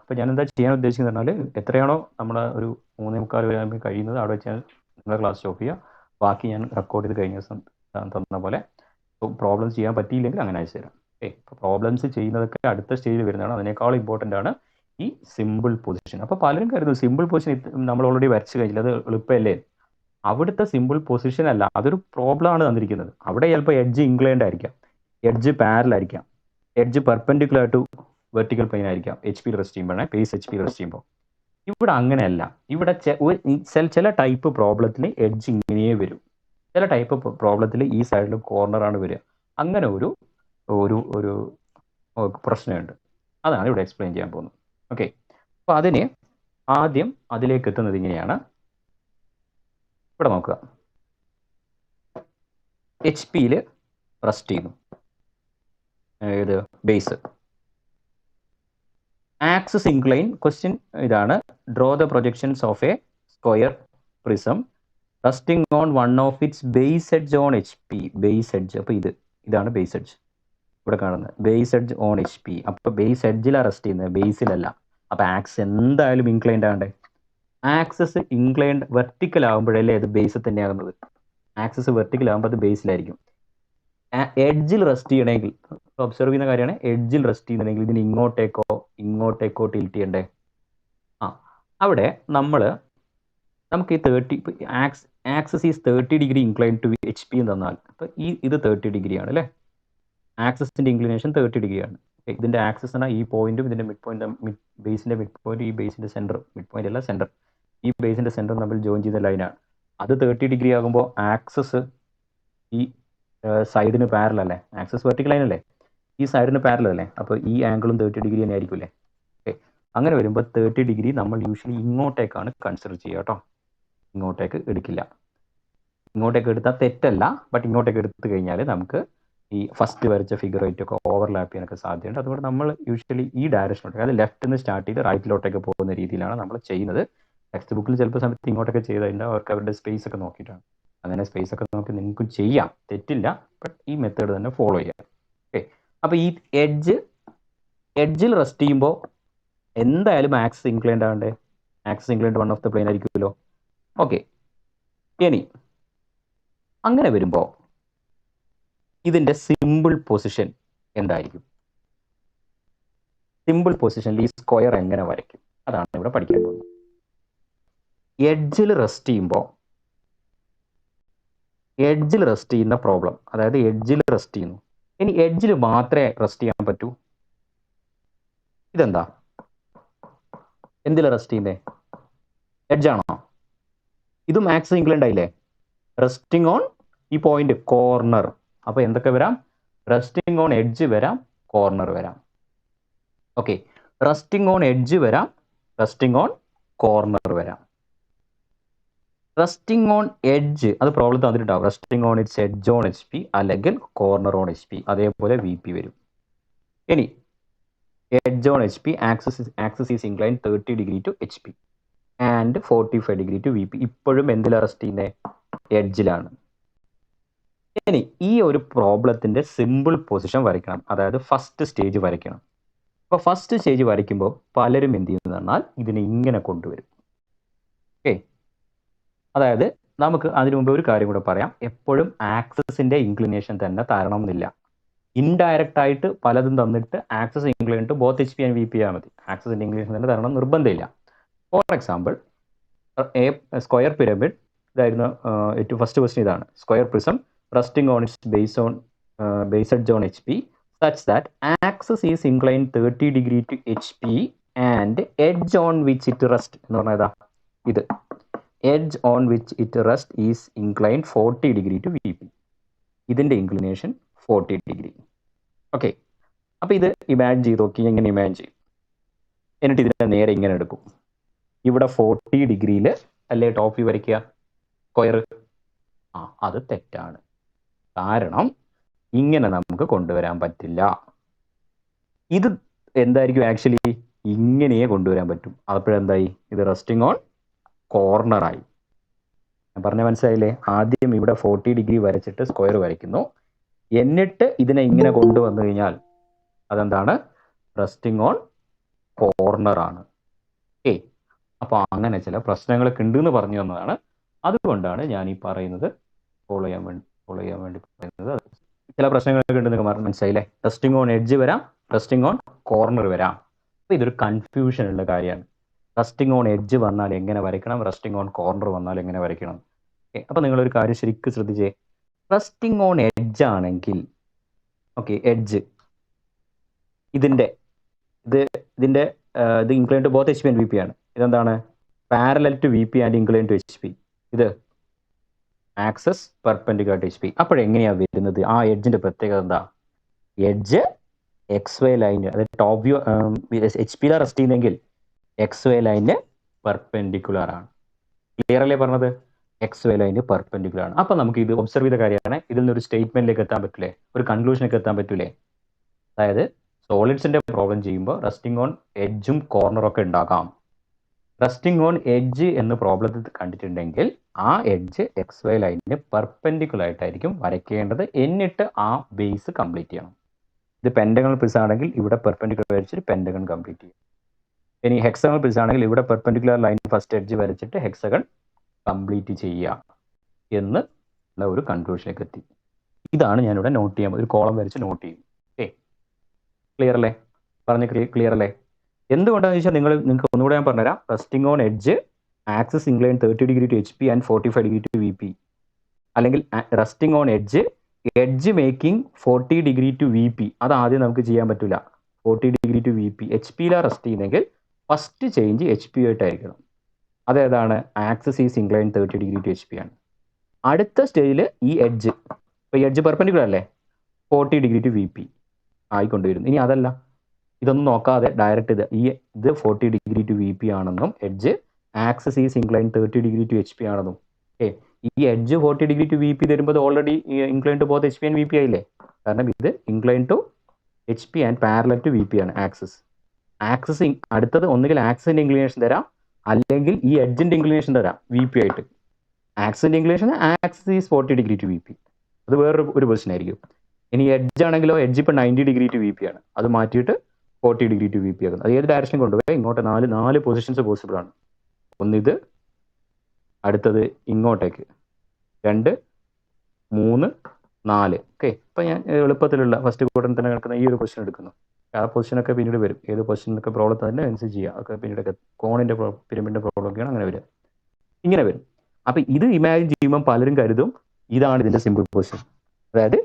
ഇപ്പോൾ ഞാൻ എന്താ ചെയ്യാൻ ഉദ്ദേശിക്കുന്നത് പറഞ്ഞാൽ, എത്രയാണോ നമ്മുടെ ഒരു 3:45 വരെ കഴിയുന്നത് അവിടെ വെച്ച് നിങ്ങളുടെ ക്ലാസ് സ്റ്റോപ്പ് ചെയ്യുക. ബാക്കി ഞാൻ റെക്കോർഡ് ചെയ്ത് കഴിഞ്ഞ ദിവസം തന്ന പോലെ പ്രോബ്ലംസ് ചെയ്യാൻ പറ്റിയില്ലെങ്കിൽ അങ്ങനെ അയച്ചു തരാം. ഓക്കെ, ഇപ്പോൾ പ്രോബ്ലംസ് ചെയ്യുന്നതൊക്കെ അടുത്ത സ്റ്റേജിൽ വരുന്നതാണ്. അതിനേക്കാൾ ഇമ്പോർട്ടൻ്റ് ആണ് ഈ സിമ്പിൾ പൊസിഷൻ. അപ്പോൾ പലരും കരുതുന്നു സിമ്പിൾ പൊസിഷൻ നമ്മൾ ഓൾറെഡി വരച്ച് കഴിഞ്ഞില്ല, അത് എളുപ്പമല്ലേ. അവിടുത്തെ സിമ്പിൾ പൊസിഷൻ അല്ല, അതൊരു പ്രോബ്ലമാണ് തന്നിരിക്കുന്നത്. അവിടെ ചിലപ്പോൾ എഡ്ജ് ഇൻക്ലൈൻഡ് ആയിരിക്കാം, എഡ്ജ് പാരലൽ ആയിരിക്കാം, edge perpendicular to vertical plane ആയിരിക്കാം. എച്ച് പി റെസ്റ്റ് ചെയ്യുമ്പോഴേ പേസ് എച്ച് പി റെസ്റ്റ് ചെയ്യുമ്പോൾ ഇവിടെ അങ്ങനെയല്ല. ഇവിടെ ചില ടൈപ്പ് പ്രോബ്ലത്തിൽ എഡ്ജ് ഇങ്ങനെയേ വരും, ചില ടൈപ്പ് പ്രോബ്ലത്തിൽ ഈ സൈഡിൽ കോർണറാണ് വരിക. അങ്ങനെ ഒരു ഒരു പ്രശ്നമുണ്ട്. അതാണ് ഇവിടെ എക്സ്പ്ലെയിൻ ചെയ്യാൻ പോകുന്നത്. ഓക്കെ, അപ്പോൾ അതിന് ആദ്യം അതിലേക്ക് എത്തുന്നത് ഇങ്ങനെയാണ്. ഇവിടെ നോക്കുക, എച്ച് പിയിൽ റെസ്റ്റ് ചെയ്യുന്നു, ഇത് ബേസ്. ആക്സിസ് ഇൻക്ലൈൻ, ക്വസ്റ്റ്യൻ ഇതാണ്, draw the projections of a square prism resting on one of it's base edge on H P. Base edge, അപ്പോൾ ഇതാണ് ബേസ് എഡ്ജ്, ഇവിടെ കാണുന്നത് base edge on H P. അപ്പോൾ base എഡ്ജിലാണ് rest ചെയ്യുന്നത്, ബേസിലല്ല. അപ്പോൾ axis എന്തായാലും inclined ആകണ്ടേ. ആക്സിസ് ഇൻക്ലൈൻഡ് വെർട്ടിക്കൽ ആകുമ്പോഴല്ലേ അത് ബേസിൽ തന്നെയാകുന്നത്. ആക്സിസ് വെർട്ടിക്കൽ ആകുമ്പോൾ അത് ബേസിലായിരിക്കും. എഡ്ജിൽ റെസ്റ്റ് ചെയ്യണമെങ്കിൽ ഒബ്സർവ് ചെയ്യുന്ന കാര്യമാണ്, എഡ്ജിൽ റെസ്റ്റ് ചെയ്യുന്നുണ്ടെങ്കിൽ ഇതിന് ഇങ്ങോട്ടേക്കോ ടിൽറ്റ് ചെയ്യണ്ടേ. അവിടെ നമുക്ക് ഈ axis is 30 degree incline to H P എന്ന് തന്നാൽ, അപ്പോൾ ഇത് 30 ഡിഗ്രിയാണ് അല്ലേ. ആക്സിസിൻ്റെ ഇൻക്ലിനേഷൻ 30 ഡിഗ്രിയാണ്. ഇതിൻ്റെ ആക്സിസ് എന്നാൽ ഈ പോയിന്റും ഇതിൻ്റെ മിഡ് പോയിന്റ്, ബേസിൻ്റെ മിഡ് പോയിന്റ്, ഈ ബേസിൻ്റെ സെൻറ്റർ, മിഡ് പോയിന്റ് അല്ല സെൻറ്റർ, ഈ ബേസിൻ്റെ സെൻറ്റർ തമ്മിൽ ജോയിൻ ചെയ്യുന്ന ലൈനാണ്. അത് 30 ഡിഗ്രി ആകുമ്പോൾ ആക്സിസ് ഈ സൈഡിന് പാരലൽ അല്ലേ, ആക്സിസ് വെർട്ടിക്കൽ ലൈൻ അല്ലേ, ഈ സൈഡിന് പാരലൽ അല്ലേ. അപ്പോൾ ഈ ആംഗിളും 30 ഡിഗ്രി തന്നെ ആയിരിക്കും അല്ലേ. ഓക്കെ, അങ്ങനെ വരുമ്പോൾ 30 ഡിഗ്രി നമ്മൾ യൂഷ്വലി ഇങ്ങോട്ടേക്കാണ് കൺസിഡർ ചെയ്യുക കേട്ടോ, ഇങ്ങോട്ടേക്ക് എടുക്കില്ല. ഇങ്ങോട്ടേക്ക് എടുത്താൽ തെറ്റല്ല, ബട്ട് ഇങ്ങോട്ടേക്ക് എടുത്തു കഴിഞ്ഞാൽ നമുക്ക് ഈ ഫസ്റ്റ് വരച്ച ഫിഗറായിട്ടൊക്കെ ഓവർലാപ്പ് ചെയ്യാനൊക്കെ സാധ്യതയുണ്ട്. അതുകൊണ്ട് നമ്മൾ യൂഷ്വലി ഈ ഡയറക്ഷനിലോട്ടേക്ക്, അത് ലെഫ്റ്റിൽ നിന്ന് സ്റ്റാർട്ട് ചെയ്ത് റൈറ്റിലോട്ടേക്ക് പോകുന്ന രീതിയിലാണ് നമ്മൾ ചെയ്യുന്നത്. ടെക്സ്റ്റ് ബുക്കിൽ ചിലപ്പോൾ സമയത്ത് ഇങ്ങോട്ടൊക്കെ ചെയ്തതിൻ്റെ അവർക്ക് അവരുടെ സ്പേസ് ഒക്കെ നോക്കിയിട്ടാണ്. അങ്ങനെ സ്പേസ് ഒക്കെ നോക്കി നിങ്ങൾക്കും ചെയ്യാം, തെറ്റില്ല, ബട്ട് ഈ മെത്തേഡ് തന്നെ ഫോളോ ചെയ്യാം. ഓക്കെ, അപ്പോൾ ഈ എഡ്ജിൽ റെസ്റ്റ് ചെയ്യുമ്പോൾ എന്തായാലും ആക്സിസ് ഇൻക്ലൈൻഡ് ആകണ്ടേ. Axis inclined one of the plane ആയിരിക്കുമല്ലോ. ഓക്കെ, ഇനി അങ്ങനെ വരുമ്പോൾ ഇതിൻ്റെ സിമ്പിൾ പൊസിഷൻ എന്തായിരിക്കും? സിമ്പിൾ പൊസിഷനിൽ ഈ സ്ക്വയർ എങ്ങനെ വരയ്ക്കും? അതാണ് ഇവിടെ പഠിക്കാൻ പോകുന്നത്. എഡ്ജിൽ റെസ്റ്റ് ചെയ്യുന്ന പ്രോബ്ലം, അതായത് എഡ്ജിൽ റെസ്റ്റ് ചെയ്യുന്നു. ഇനി എഡ്ജിൽ മാത്രമേ റെസ്റ്റ് ചെയ്യാൻ പറ്റൂ? ഇതെന്താ, എന്തിലാ റെസ്റ്റ് ചെയ്യുന്നത്? എഡ്ജാണോ? ഇതും ആക്സിസ് ഇൻക്ലൈൻഡ് ആയില്ലേ? റെസ്റ്റിംഗ് ഓൺ ഈ പോയിന്റ് കോർണർ. അപ്പോൾ എന്തൊക്കെ വരാം? റെസ്റ്റിംഗ് ഓൺ എഡ്ജ് വരാം, കോർണർ വരാം. ഓക്കെ, റെസ്റ്റിംഗ് ഓൺ എഡ്ജ് വരാം, റെസ്റ്റിംഗ് ഓൺ കോർണർ വരാം. റെസ്റ്റിംഗ് ഓൺ എഡ്ജ് അത് പ്രോബ്ലം തന്നിട്ടുണ്ടാവും. Resting on its edge on H P അല്ലെങ്കിൽ കോർണർ ഓൺ എച്ച് പി, അതേപോലെ വി പി വരും. ഇനി edge on H P, axis is incline 30 degree to H P and 45 degree to V P. ഇപ്പോഴും എന്തിലാണ് rest ചെയ്യുന്നത്? എഡ്ജിലാണ്. ഇനി ഈ ഒരു പ്രോബ്ലത്തിന്റെ സിമ്പിൾ പൊസിഷൻ വരയ്ക്കണം, അതായത് ഫസ്റ്റ് സ്റ്റേജ് വരയ്ക്കണം. അപ്പോൾ ഫസ്റ്റ് സ്റ്റേജ് വരയ്ക്കുമ്പോൾ പലരും എന്ത് ചെയ്യുന്നു പറഞ്ഞാൽ ഇതിനെ ഇങ്ങനെ കൊണ്ടുവരും. ഓക്കെ, അതായത് നമുക്ക് അതിനു മുമ്പ് ഒരു കാര്യം കൂടെ പറയാം. എപ്പോഴും ആക്സിസിന്റെ ഇൻക്ലിനേഷൻ തന്നെ തരണം എന്നില്ല. ഇൻഡയറക്റ്റ് ആയിട്ട് പലതും തന്നിട്ട് axis incline to both H P and V P ആയാൽ മതി. ആക്സിസിന്റെ ഇൻക്ലിനേഷൻ തന്നെ തരണം നിർബന്ധമില്ല. ഫോർ എക്സാമ്പിൾ, സ്ക്വയർ പിരമിഡ് ഇതായിരുന്നു. ഏറ്റവും ഫസ്റ്റ് ക്വസ്റ്റ്യൻ ഇതാണ്. Square prism resting on it's base edge on H P such that axis is inclined 30 degree to HP and edge on which it rests എന്ന് പറഞ്ഞാൽ ഇതാ ഇത് edge on which it rests is inclined 40 degree to VP. ഇതിൻ്റെ inclination 40 degree. Okay, അപ്പോൾ ഇത് imagine ചെയ്ത് നോക്കി. എങ്ങനെ ഇമാജിൻ ചെയ്യും? എന്നിട്ട് ഇതിനെ നേരെ ഇങ്ങനെ എടുക്കും. ഇവിടെ 40 ഡിഗ്രിയിൽ അല്ലേ ടോപ്പ് വ്യൂ വരയ്ക്കുക സ്ക്വയർ? അത് തെറ്റാണ്. കാരണം ഇങ്ങനെ നമുക്ക് കൊണ്ടുവരാൻ പറ്റില്ല. ഇത് എന്തായിരിക്കും? ആക്ച്വലി ഇങ്ങനെയേ കൊണ്ടുവരാൻ പറ്റും. അപ്പോഴെന്തായി? ഇത് റെസ്റ്റിംഗ് ഓൺ കോർണറായി. ഞാൻ പറഞ്ഞ മനസ്സിലായില്ലേ? ആദ്യം ഇവിടെ 40 ഡിഗ്രി വരച്ചിട്ട് സ്ക്വയർ വരയ്ക്കുന്നു, എന്നിട്ട് ഇതിനെ ഇങ്ങനെ കൊണ്ടുവന്നു കഴിഞ്ഞാൽ അതെന്താണ്? Resting on കോർണറാണ്. ഓക്കെ, അപ്പോൾ അങ്ങനെ ചില പ്രശ്നങ്ങളൊക്കെ ഉണ്ടെന്ന് പറഞ്ഞു തന്നതാണ്. അതുകൊണ്ടാണ് ഞാൻ ഈ പറയുന്നത് ഫോളോ ചെയ്യാൻ വേണ്ടി പറയുന്നത്. ചില പ്രശ്നങ്ങളൊക്കെ ഉണ്ടെന്ന് മനസ്സിലായില്ലേ? റെസ്റ്റിംഗ് ഓൺ എഡ്ജ് വരാം, റെസ്റ്റിംഗ് ഓൺ കോർണർ വരാം. അപ്പോൾ ഇതൊരു കൺഫ്യൂഷൻ ഉള്ള കാര്യമാണ്. റെസ്റ്റിംഗ് ഓൺ എഡ്ജ് വന്നാൽ എങ്ങനെ വരയ്ക്കണം, റെസ്റ്റിംഗ് ഓൺ കോർണർ വന്നാൽ എങ്ങനെ വരയ്ക്കണം. അപ്പോൾ നിങ്ങളൊരു കാര്യം ശരിക്കും ശ്രദ്ധിച്ചേ. റെസ്റ്റിംഗ് ഓൺ എഡ്ജ് ആണെങ്കിൽ, ഓക്കെ, എഡ്ജ് ഇതിൻ്റെ ഇത് incline to both H P and V P ആണ്. ഇതെന്താണ്? Parallel to V P and incline to H P. ഇത് axis perpendicular to H P. അപ്പോഴെങ്ങനെയാണ് വരുന്നത്? ആ എഡ്ജിന്റെ പ്രത്യേകത എന്താ? എഡ്ജ് എക്സ് വൈ ലൈന്, അതായത് ടോപ്പ് വ്യൂ എച്ച് പിയിലാണ് റെസ്റ്റ് ചെയ്യുന്നതെങ്കിൽ എക്സ് വൈ ലൈന് പെർപെൻഡിക്കുലർ ആണ്. ക്ലിയർ അല്ലേ പറഞ്ഞത്? എക്സ് വൈ ലൈന് പെർപെൻഡിക്കുലർ ആണ്. അപ്പം നമുക്ക് ഇത് ഒബ്സർവ് ചെയ്ത കാര്യമാണ്. ഇതിൽ നിന്നൊരു സ്റ്റേറ്റ്മെന്റിലേക്ക് എത്താൻ പറ്റില്ലേ? ഒരു കൺക്ലൂഷനിലേക്ക് എത്താൻ പറ്റൂലേ? അതായത് സോളിഡ്സിന്റെ പ്രോബ്ലം ചെയ്യുമ്പോൾ റെസ്റ്റിംഗ് ഓൺ എഡ്ജും കോർണറൊക്കെ ഉണ്ടാകാം. റെസ്റ്റിംഗ് ഓൺ എഡ്ജ് എന്ന് പ്രോബ്ലത്തിൽ കണ്ടിട്ടുണ്ടെങ്കിൽ ആ എഡ്ജ് എക്സ് വൈ ലൈനിന് പെർപെൻഡിക്കുലർ ആയിട്ടായിരിക്കും വരയ്ക്കേണ്ടത്. എന്നിട്ട് ആ ബേസ് കംപ്ലീറ്റ് ചെയ്യണം. ഇത് പെൻഡഗൺ പ്രിസം ആണെങ്കിൽ ഇവിടെ പെർപെൻഡിക്കുലർ വരച്ചിട്ട് പെൻഡഗൺ കംപ്ലീറ്റ് ചെയ്യും. ഇനി ഹെക്സഗൺ പ്രിസം ആണെങ്കിൽ ഇവിടെ പെർപെൻഡിക്കുലർ ലൈൻ ഫസ്റ്റ് എഡ്ജ് വരച്ചിട്ട് ഹെക്സഗൺ കംപ്ലീറ്റ് ചെയ്യുക എന്ന് ഒരു കൺക്ലൂഷനിലേക്ക് എത്തി. ഇതാണ് ഞാനിവിടെ നോട്ട് ചെയ്യാൻ, ഒരു കോളം വരച്ച് നോട്ട് ചെയ്യും. ഓക്കെ, ക്ലിയർ അല്ലേ? പറഞ്ഞ് ക്ലിയർ അല്ലേ? എന്തുകൊണ്ടാണെന്ന് വെച്ചാൽ നിങ്ങൾക്ക് ഒന്നുകൂടെ ഞാൻ പറഞ്ഞുതരാം. Resting on edge axis incline 30 degree to H P and 45 degree to V P, അല്ലെങ്കിൽ resting on edge making 40 degree to V P. അത് ആദ്യം നമുക്ക് ചെയ്യാൻ പറ്റില്ല. 40 degree to V P H പിയിലാണ് റെസ്റ്റ് ചെയ്യുന്നെങ്കിൽ ഫസ്റ്റ് ചേഞ്ച് എച്ച് പി ആയിട്ടായിരിക്കണം. അതേതാണ്? Axis is incline 30 degree to H P ആണ്. അടുത്ത സ്റ്റേജിൽ ഈ എഡ്ജ്, ഇപ്പോൾ ഈ എഡ്ജ് പെർപെൻഡിക്കുലർ അല്ലേ, 40 ഡിഗ്രി ടു വി പി ആയിക്കൊണ്ടുവരുന്നു. ഇനി അതല്ല, ഇതൊന്നും നോക്കാതെ ഡയറക്റ്റ് ഇത് 40 ഡിഗ്രി ടു വി പി ആണെന്നും edge axis is incline 30 degree to H P ആണെന്നും. ഈ edge 40 degree to V P തരുമ്പോൾ already incline to both H P and V P ആയില്ലേ? കാരണം ഇത് incline to H P and parallel to V P ആണ് axis. അടുത്തത് ഒന്നുകിൽ ആക്സിന്റെ ഇൻക്ലിനേഷൻ തരാം, അല്ലെങ്കിൽ ഈ എഡ്ജിന്റെ ഇൻക്ലിനേഷൻ തരാം വി പി ആയിട്ട്. ആക്സിന്റെ inclination axis is 40 degree to V P, അത് വേറൊരു പൊസിഷൻ ആയിരിക്കും. ഇനി എഡ്ജ് ആണെങ്കിലോ, എഡ്ജ് ഇപ്പോൾ 90 ഡിഗ്രി ടു വി പി ആണ്, അത് മാറ്റിയിട്ട് 40 ഡിഗ്രി ടു വി പി ആകുന്നത്. അത് ഏത് ഡയറക്ഷൻ കൊണ്ടുപോയി ഇങ്ങോട്ട് നാല് പൊസിഷൻസ് പോസിബിൾ ആണ്. ഒന്നിത്, അടുത്തത് ഇങ്ങോട്ടേക്ക്, 2, 3, 4. ഓക്കെ, ഇപ്പം ഞാൻ എളുപ്പത്തിലുള്ള ഫസ്റ്റ് ക്വാഡ്രന്റ് തന്നെ കിടക്കുന്ന ഈ ഒരു പൊസിഷൻ എടുക്കുന്നു. ആ പൊസിഷനൊക്കെ പിന്നീട് വരും. ഏത് പൊസിഷനൊക്കെ പ്രോബ്ലം തന്നെ അനുസരിച്ച് ചെയ്യുക. ഒക്കെ പിന്നീടൊക്കെ കോണിൻ്റെ പിരമിഡിൻ്റെ പ്രോബ്ലം ഒക്കെയാണ് അങ്ങനെ വരിക. ഇങ്ങനെ വരും. അപ്പം ഇത് ഇമാജിൻ ചെയ്യുമ്പോൾ പലരും കരുതും ഇതാണ് ഇതിൻ്റെ സിമ്പിൾ പൊസിഷൻ. അതായത്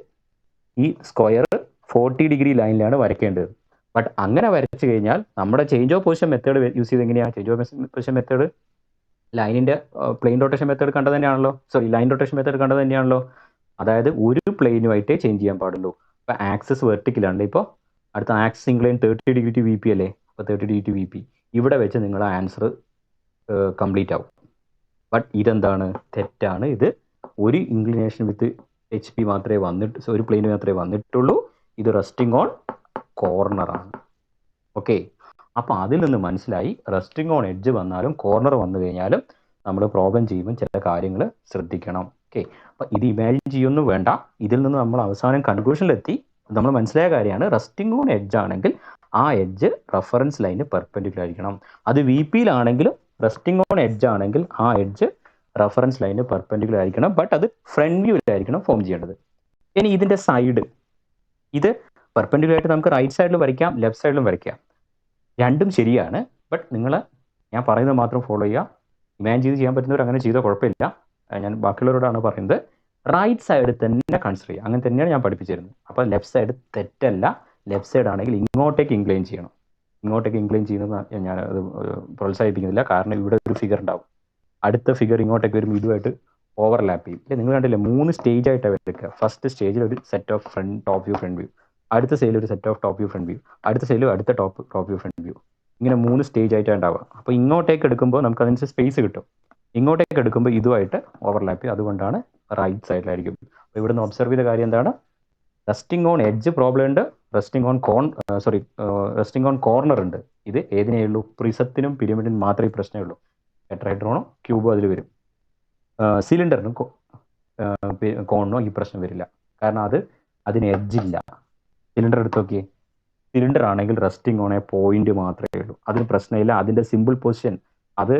ഈ സ്ക്വയർ 40 ഡിഗ്രി ലൈനിലാണ് വരയ്ക്കേണ്ടത്. ബട്ട് അങ്ങനെ വരച്ചു കഴിഞ്ഞാൽ നമ്മുടെ change of position method use ചെയ്ത് എങ്ങനെയാണ് ചേഞ്ച് ഓഫ് പൊസിഷൻ മെത്തേഡ് ലൈനിൻ്റെ പ്ലെയിൻ റൊട്ടേഷൻ മെത്തേഡ് കണ്ടത് തന്നെയാണല്ലോ, സോറി ലൈൻ റൊട്ടേഷൻ മെത്തേഡ് കണ്ടത് തന്നെയാണല്ലോ. അതായത് ഒരു പ്ലെയിനുമായിട്ടേ ചേഞ്ച് ചെയ്യാൻ പാടുള്ളൂ. ഇപ്പോൾ ആക്സസ് വെർട്ടിക്കലാണ്, ഇപ്പോൾ അടുത്ത axis incline 30 degree to V P അല്ലേ, അപ്പോൾ 30 ഡിഗ്രി ടു വി പി ഇവിടെ വെച്ച് നിങ്ങളുടെ ആൻസർ കംപ്ലീറ്റ് ആവും. ബട്ട് ഇതെന്താണ്, തെറ്റാണ്. ഇത് ഒരു ഇൻക്ലിനേഷൻ വിത്ത് എച്ച് പി മാത്രമേ വന്നിട്ട്, ഒരു പ്ലെയിന് മാത്രമേ വന്നിട്ടുള്ളൂ. ഇത് റെസ്റ്റിംഗ് ഓൺ കോർണറാണ്. ഓക്കെ, അപ്പോൾ അതിൽ നിന്ന് മനസ്സിലായി റെസ്റ്റിംഗ് ഓൺ എഡ്ജ് വന്നാലും കോർണർ വന്നു കഴിഞ്ഞാലും നമ്മൾ പ്രോബ്ലം ചെയ്യുമ്പോൾ ചില കാര്യങ്ങൾ ശ്രദ്ധിക്കണം. ഓക്കെ, അപ്പോൾ ഇത് ഇമാജിൻ ചെയ്യൊന്നും വേണ്ട. ഇതിൽ നിന്ന് നമ്മൾ അവസാനം കൺക്ലൂഷനിലെത്തി. നമ്മൾ മനസ്സിലായ കാര്യമാണ്, റെസ്റ്റിംഗ് ഓൺ എഡ്ജ് ആണെങ്കിൽ ആ എഡ്ജ് റെഫറൻസ് ലൈന് പെർപെൻഡിക്കുലർ ആയിരിക്കണം. അത് വി പിയിലാണെങ്കിലും റെസ്റ്റിംഗ് ഓൺ എഡ്ജ് ആണെങ്കിൽ ആ എഡ്ജ് റെഫറൻസ് ലൈന് പെർപെൻഡിക്കുലർ ആയിരിക്കണം. ബട്ട് അത് ഫ്രണ്ട് വ്യൂവിലായിരിക്കണം ഫോം ചെയ്യേണ്ടത്. ഇനി ഇതിൻ്റെ സൈഡ്, ഇത് പെർപെൻഡിക്കുലർ ആയിട്ട് നമുക്ക് റൈറ്റ് സൈഡിലും വരയ്ക്കാം, ലെഫ്റ്റ് സൈഡിലും വരയ്ക്കാം. രണ്ടും ശരിയാണ്. ബട്ട് നിങ്ങൾ ഞാൻ പറയുന്നത് മാത്രം ഫോളോ ചെയ്യുക. ഇമാജിൻ ചെയ്ത് ചെയ്യാൻ പറ്റുന്നവർ അങ്ങനെ ചെയ്താൽ കുഴപ്പമില്ല. ഞാൻ ബാക്കിയുള്ളവരോടാണ് പറയുന്നത്. റൈറ്റ് സൈഡ് തന്നെ കൺസിഡർ ചെയ്യുക. അങ്ങനെ തന്നെയാണ് ഞാൻ പഠിപ്പിച്ചിരുന്നത്. അപ്പോൾ ലെഫ്റ്റ് സൈഡ് തെറ്റല്ല. ലെഫ്റ്റ് സൈഡ് ആണെങ്കിൽ ഇങ്ങോട്ടേക്ക് ഇൻക്ലൈൻ ചെയ്യണം. ഇങ്ങോട്ടേക്ക് ഇൻക്ലൈൻ ചെയ്യുന്നത് ഞാൻ അത് പ്രോത്സാഹിപ്പിക്കുന്നില്ല. കാരണം ഇവിടെ ഒരു ഫിഗർ ഉണ്ടാവും, അടുത്ത ഫിഗർ ഇങ്ങോട്ടേക്ക് വരുമ്പോൾ ഇതുമായിട്ട് ഓവർലാപ്പ് ചെയ്യും. നിങ്ങൾ കണ്ടില്ലേ, 3 സ്റ്റേജ് ആയിട്ട് വരയ്ക്കുക. ഫസ്റ്റ് സ്റ്റേജിൽ ഒരു set of top view front view, അടുത്ത സൈഡിൽ ഒരു set of top view front view, അടുത്ത സൈഡിൽ അടുത്ത ടോപ്പ് വ്യൂ ഫ്രണ്ട് വ്യൂ, ഇങ്ങനെ 3 സ്റ്റേജ് ആയിട്ടാണ് ഉണ്ടാവുക. അപ്പോൾ ഇങ്ങോട്ടേക്ക് എടുക്കുമ്പോൾ നമുക്ക് അതിനനുസരിച്ച് സ്പേസ് കിട്ടും. ഇങ്ങോട്ടേക്ക് എടുക്കുമ്പോൾ ഇതുമായിട്ട് ഓവർലാപ്പ് ചെയ്യും. അതുകൊണ്ടാണ് റൈറ്റ് സൈഡിലായിരിക്കും. അപ്പോൾ ഇവിടുന്ന് ഒബ്സർവ് ചെയ്ത കാര്യം എന്താണ്, റെസ്റ്റിംഗ് ഓൺ എഡ്ജ് പ്രോബ്ലം ഉണ്ട്, റെസ്റ്റിംഗ് ഓൺ കോർണർ ഉണ്ട്. ഇത് ഏതിനേ ഉള്ളൂ, പ്രിസത്തിനും പിരമിഡിനും മാത്രമേ പ്രശ്നമേ ഉള്ളൂ. ടെട്രഹെഡ്രോണോ ക്യൂബോ അതിൽ വരും. സിലിണ്ടറിനും കോണിനോ ഈ പ്രശ്നം വരില്ല. കാരണം അതിന് എഡ്ജില്ല. സിലിണ്ടർ എടുത്ത് നോക്കിയേ, സിലിണ്ടർ ആണെങ്കിൽ റെസ്റ്റിംഗ് ഓൺ എ പോയിന്റ് മാത്രമേ ഉള്ളൂ, അതിന് പ്രശ്നമില്ല. അതിൻ്റെ സിമ്പിൾ പൊസിഷൻ അത്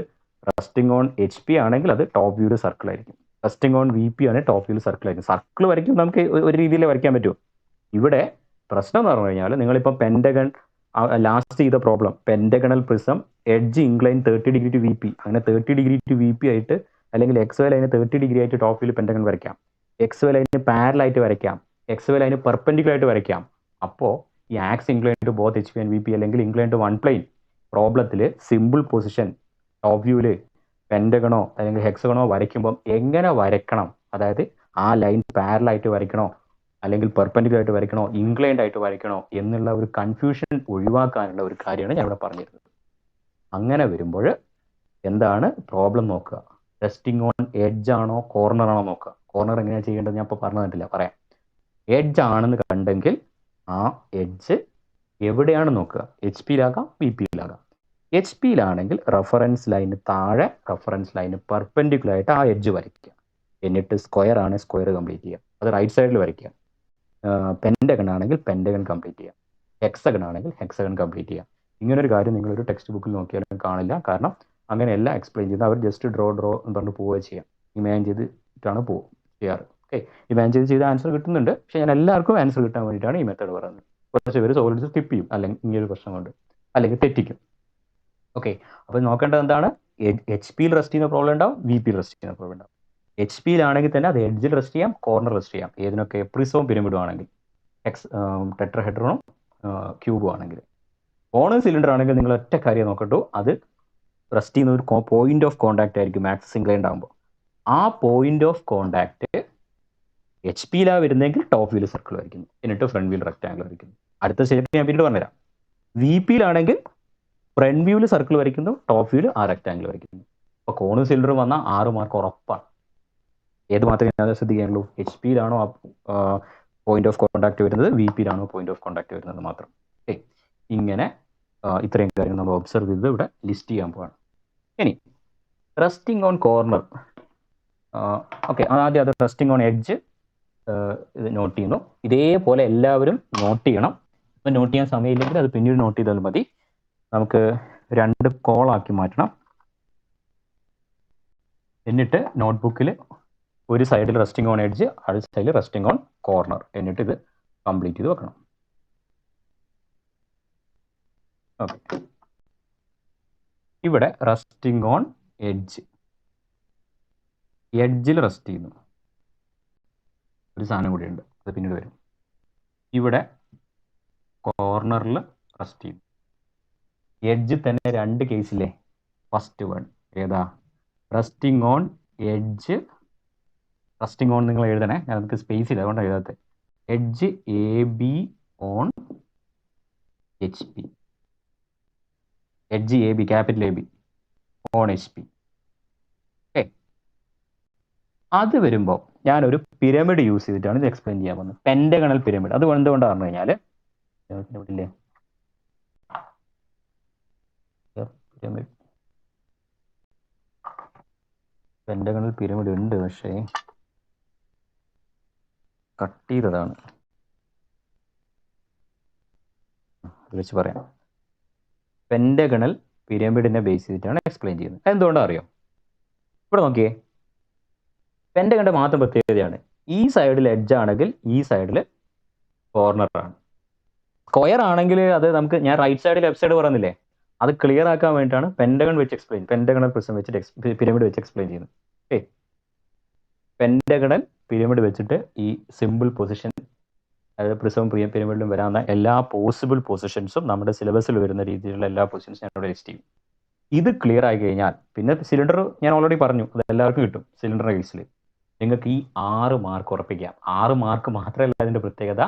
റെസ്റ്റിംഗ് ഓൺ എച്ച് പി ആണെങ്കിൽ അത് ടോപ്പ് വ്യൂവിൽ സർക്കിൾ ആയിരിക്കും, റെസ്റ്റിംഗ് ഓൺ വി പി ആണെങ്കിൽ ടോപ്പ് വ്യൂവിൽ സർക്കിൾ ആയിരിക്കും. സർക്കിൾ വരയ്ക്കും നമുക്ക് ഒരു രീതിയിൽ വരയ്ക്കാൻ പറ്റും. ഇവിടെ പ്രശ്നം എന്ന് പറഞ്ഞു കഴിഞ്ഞാൽ നിങ്ങളിപ്പോൾ പെൻഡഗൺ ലാസ്റ്റ് ചെയ്ത problem, pentagonal prism edge incline 30 degree to V P, അങ്ങനെ 30 ഡിഗ്രി ടു വി പി ആയിട്ട്, അല്ലെങ്കിൽ എക്സ് വൈ ലൈന് 30 ഡിഗ്രി ആയിട്ട് ടോപ്പ് വ്യൂവിൽ പെൻഡഗൺ വരയ്ക്കാം, എക്സ് വൈ ലൈന് പാരലായിട്ട് വരയ്ക്കാം, എക്സ് വൈ ലൈന് പെർപെൻഡിക്കുലർ ആയിട്ട് വരയ്ക്കാം. അപ്പോൾ ഈ axis incline to both H P and V P അല്ലെങ്കിൽ ഇൻക്ലൈൻ ടു വൺ പ്ലെയിൻ പ്രോബ്ലത്തിൽ സിമ്പിൾ പൊസിഷൻ ടോപ്പ് വ്യൂവിൽ പെൻഡഗണോ അല്ലെങ്കിൽ ഹെക്സഗണോ വരയ്ക്കുമ്പം എങ്ങനെ വരയ്ക്കണം, അതായത് ആ ലൈൻ പാരലായിട്ട് വരയ്ക്കണോ അല്ലെങ്കിൽ പെർപെൻഡിക്കുലർ ആയിട്ട് വരയ്ക്കണോ ഇൻക്ലൈൻഡ് ആയിട്ട് വരയ്ക്കണോ എന്നുള്ള ഒരു കൺഫ്യൂഷൻ ഒഴിവാക്കാനുള്ള ഒരു കാര്യമാണ് ഞാൻ ഇവിടെ പറഞ്ഞിരുന്നത്. അങ്ങനെ വരുമ്പോൾ എന്താണ് പ്രോബ്ലം നോക്കുക, റെസ്റ്റിംഗ് ഓൺ എഡ്ജ് ആണോ കോർണർ ആണോ നോക്കുക. കോർണർ എങ്ങനെയാണ് ചെയ്യേണ്ടത് ഞാൻ ഇപ്പോൾ പറഞ്ഞു തന്നിട്ടില്ല, പറയാം. എഡ്ജ് ആണെന്ന് കണ്ടെങ്കിൽ ആ എഡ്ജ് എവിടെയാണ് നോക്കുക, എച്ച് പിയിലാകാം വി പിയിലാകാം. എച്ച് പിയിലാണെങ്കിൽ റെഫറൻസ് ലൈന് താഴെ റെഫറൻസ് ലൈന് പെർപെൻഡിക്കുലർ ആയിട്ട് ആ എഡ്ജ് വരയ്ക്കുക. എന്നിട്ട് സ്ക്വയർ ആണ് സ്ക്വയർ കംപ്ലീറ്റ് ചെയ്യുക, അത് റൈറ്റ് സൈഡിൽ വരയ്ക്കുക. പെൻഡഗൺ ആണെങ്കിൽ പെൻഡഗൺ കംപ്ലീറ്റ് ചെയ്യാം, ഹെക്സഗൺ ആണെങ്കിൽ ഹെക്സഗൺ കംപ്ലീറ്റ് ചെയ്യാം. ഇങ്ങനൊരു കാര്യം നിങ്ങളൊരു ടെക്സ്റ്റ് ബുക്കിൽ നോക്കിയാലും കാണില്ല. കാരണം അങ്ങനെയല്ല എക്സ്പ്ലെയിൻ ചെയ്ത് അവർ ജസ്റ്റ് ഡ്രോ എന്ന് പറഞ്ഞ് പോവുക ചെയ്യാം. ഇമാജിൻ ചെയ്തിട്ടാണ് ചെയ്യാറ്. ഓക്കെ, ഇമാജിൻ ചെയ്ത് ആൻസർ കിട്ടുന്നുണ്ട്. പക്ഷേ ഞാൻ എല്ലാവർക്കും ആൻസർ കിട്ടാൻ വേണ്ടിയിട്ടാണ് ഈ മെത്തേഡ് പറയുന്നത്. കുറച്ച് പേര് സോൾവ് സ്കിപ്പ് ചെയ്യും, അല്ലെങ്കിൽ ഇങ്ങനൊരു പ്രശ്നം കൊണ്ട്, അല്ലെങ്കിൽ തെറ്റിക്കും. ഓക്കെ, അപ്പോൾ നോക്കേണ്ടത് എന്താണ്, എച്ച് പിയിൽ റെസ്റ്റ് ചെയ്യുന്ന പ്രോബ്ലം ഉണ്ടാവും, വി പിയിൽ റെസ്റ്റ് ചെയ്യുന്ന പ്രോബ്ലം ഉണ്ടാവും. എച്ച് പിയിലാണെങ്കിൽ തന്നെ അത് എഡ്ജിൽ റെസ്റ്റ് ചെയ്യാം, കോർണർ റെസ്റ്റ് ചെയ്യാം. ഏതിനൊക്കെ, പ്രിസവും പിരമിഡും ആണെങ്കിൽ, ടെട്രഹെഡ്രോണും ക്യൂബും ആണെങ്കിൽ. കോണർ സിലിണ്ടർ ആണെങ്കിൽ നിങ്ങൾ ഒറ്റ കാര്യം നോക്കട്ടു, അത് റെസ്റ്റ് ചെയ്യുന്ന ഒരു പോയിന്റ് ഓഫ് കോൺടാക്ട് ആയിരിക്കും ആക്സിസ് ഇൻക്ലൈൻഡ് ആകുമ്പോൾ. ആ പോയിന്റ് ഓഫ് കോൺടാക്ട് എച്ച് പിയിലാണ് വരുന്നതെങ്കിൽ ടോപ്പ് വീൽ സർക്കിൾ വരയ്ക്കുന്നു, എന്നിട്ട് ഫ്രണ്ട് വീൽ റെക്ടാങ്കിൾ വരയ്ക്കുന്നു. അടുത്ത സ്റ്റെപ്പ് ഞാൻ പിന്നീട് പറഞ്ഞുതരാം. വി പിയിലാണെങ്കിൽ ഫ്രണ്ട് വ്യൂവിൽ സർക്കിൾ വരയ്ക്കുന്നു, ടോപ്പ് വ്യൂവിൽ ആ റെക്ടാങ്കിൾ വരയ്ക്കുന്നു. അപ്പോൾ കോണർ സിലിണ്ടർ വന്നാൽ 6 മാർക്ക് ഉറപ്പാണ്. ഏത് മാത്രമേ ഞാൻ ശ്രദ്ധിക്കാനുള്ളൂ, എച്ച് പിയിലാണോ പോയിന്റ് ഓഫ് കോൺടാക്ട് വരുന്നത്, വി പിയിലാണോ പോയിന്റ് ഓഫ് കോൺടാക്ട് വരുന്നത് മാത്രം. ഇങ്ങനെ ഇത്രയും കാര്യങ്ങൾ നമ്മൾ ഒബ്സർവ് ചെയ്ത് ഇവിടെ ലിസ്റ്റ് ചെയ്യാൻ പോവാണ്. ഇനി റെസ്റ്റിംഗ് ഓൺ കോർണർ, ഓക്കെ, ആദ്യം അത് റെസ്റ്റിംഗ് ഓൺ എഡ്ജ് ഇത് നോട്ട് ചെയ്യുന്നു. ഇതേപോലെ എല്ലാവരും നോട്ട് ചെയ്യണം. ഇപ്പം നോട്ട് ചെയ്യാൻ സമയമില്ലെങ്കിൽ അത് പിന്നീട് നോട്ട് ചെയ്താൽ മതി. നമുക്ക് 2 കോളാക്കി മാറ്റണം. എന്നിട്ട് നോട്ട്ബുക്കിൽ ഒരു സൈഡിൽ റെസ്റ്റിംഗ് ഓൺ എഡ്ജ്, അടുത്ത സൈഡിൽ റെസ്റ്റിംഗ് ഓൺ കോർണർ, എന്നിട്ട് ഇത് കംപ്ലീറ്റ് ചെയ്ത് വെക്കണം. ഓക്കെ, ഇവിടെ റെസ്റ്റിംഗ് ഓൺ എഡ്ജ്, എഡ്ജിൽ റെസ്റ്റ് ചെയ്യുന്നു. ഒരു സാധനം കൂടി ഉണ്ട്, അത് പിന്നീട് വരും. ഇവിടെ കോർണറിൽ റെസ്റ്റ് ചെയ്യും. എഡ്ജ് തന്നെ രണ്ട് കേസില്ലേ. ഫസ്റ്റ് വൺ ഏതാ? Resting on edge. Resting on നിങ്ങൾ എഴുതണേ, ഞങ്ങൾക്ക് സ്പേസ് ഇല്ല അതുകൊണ്ടാണ് എഴുതാത്തത്. Edge A B on H P. Edge A B, capital A B on H P. Okay, അത് വരുമ്പോൾ ഞാനൊരു പിരമിഡ് യൂസ് ചെയ്തിട്ടാണ് ഇത് എക്സ്പ്ലെയിൻ ചെയ്യാൻ പോകുന്നത്. Pentagonal pyramid. അത് എന്തുകൊണ്ടാണ് പറഞ്ഞു കഴിഞ്ഞാൽ പിരമിഡ് പെൻഡഗണൽ പിരമിഡ് ഉണ്ട്, പക്ഷേ കട്ട് ചെയ്തതാണ്. അത് വെച്ച് പറയാം. പെൻഡഗണൽ പിരമിഡിനെ ബേസ് ചെയ്തിട്ടാണ് എക്സ്പ്ലെയിൻ ചെയ്യുന്നത്. എന്തുകൊണ്ടാണ് അറിയോ? ഇവിടെ നോക്കിയേ, പെൻഡഗണിന്റെ മാത്രം പ്രത്യേകതയാണ് ഈ സൈഡിൽ എഡ്ജ് ആണെങ്കിൽ ഈ സൈഡിൽ കോർണറാണ്. സ്ക്വയർ ആണെങ്കിൽ അത് നമുക്ക്, ഞാൻ റൈറ്റ് സൈഡ് ലെഫ്റ്റ് സൈഡ് പറയുന്നില്ലേ, അത് ക്ലിയർ ആക്കാൻ വേണ്ടിയിട്ടാണ് പെൻഡഗൺ വെച്ച് എക്സ്പ്ലെയിൻ, പെൻഡഗണൽ പ്രിസം വെച്ചിട്ട് പിരമിഡ് വെച്ച് എക്സ്പ്ലെയിൻ ചെയ്യുന്നത്. ഓക്കെ, പെൻഡഗണൽ പിരമിഡ് വെച്ചിട്ട് ഈ സിമ്പിൾ പൊസിഷൻ, അതായത് പ്രിസവും പിരമിഡിലും വരാവുന്ന എല്ലാ പോസിബിൾ പൊസിഷൻസും നമ്മുടെ സിലബസിൽ വരുന്ന രീതിയിലുള്ള എല്ലാ പൊസിഷൻസും ഞാൻ ഇവിടെ ലിസ്റ്റ് ചെയ്യും. ഇത് ക്ലിയർ ആയി കഴിഞ്ഞാൽ പിന്നെ സിലിണ്ടർ ഞാൻ ഓൾറെഡി പറഞ്ഞു, അത് എല്ലാവർക്കും കിട്ടും. സിലിണ്ടർ കേസിൽ നിങ്ങൾക്ക് ഈ 6 മാർക്ക് ഉറപ്പിക്കാം. 6 മാർക്ക് മാത്രമല്ല അതിൻ്റെ പ്രത്യേകത,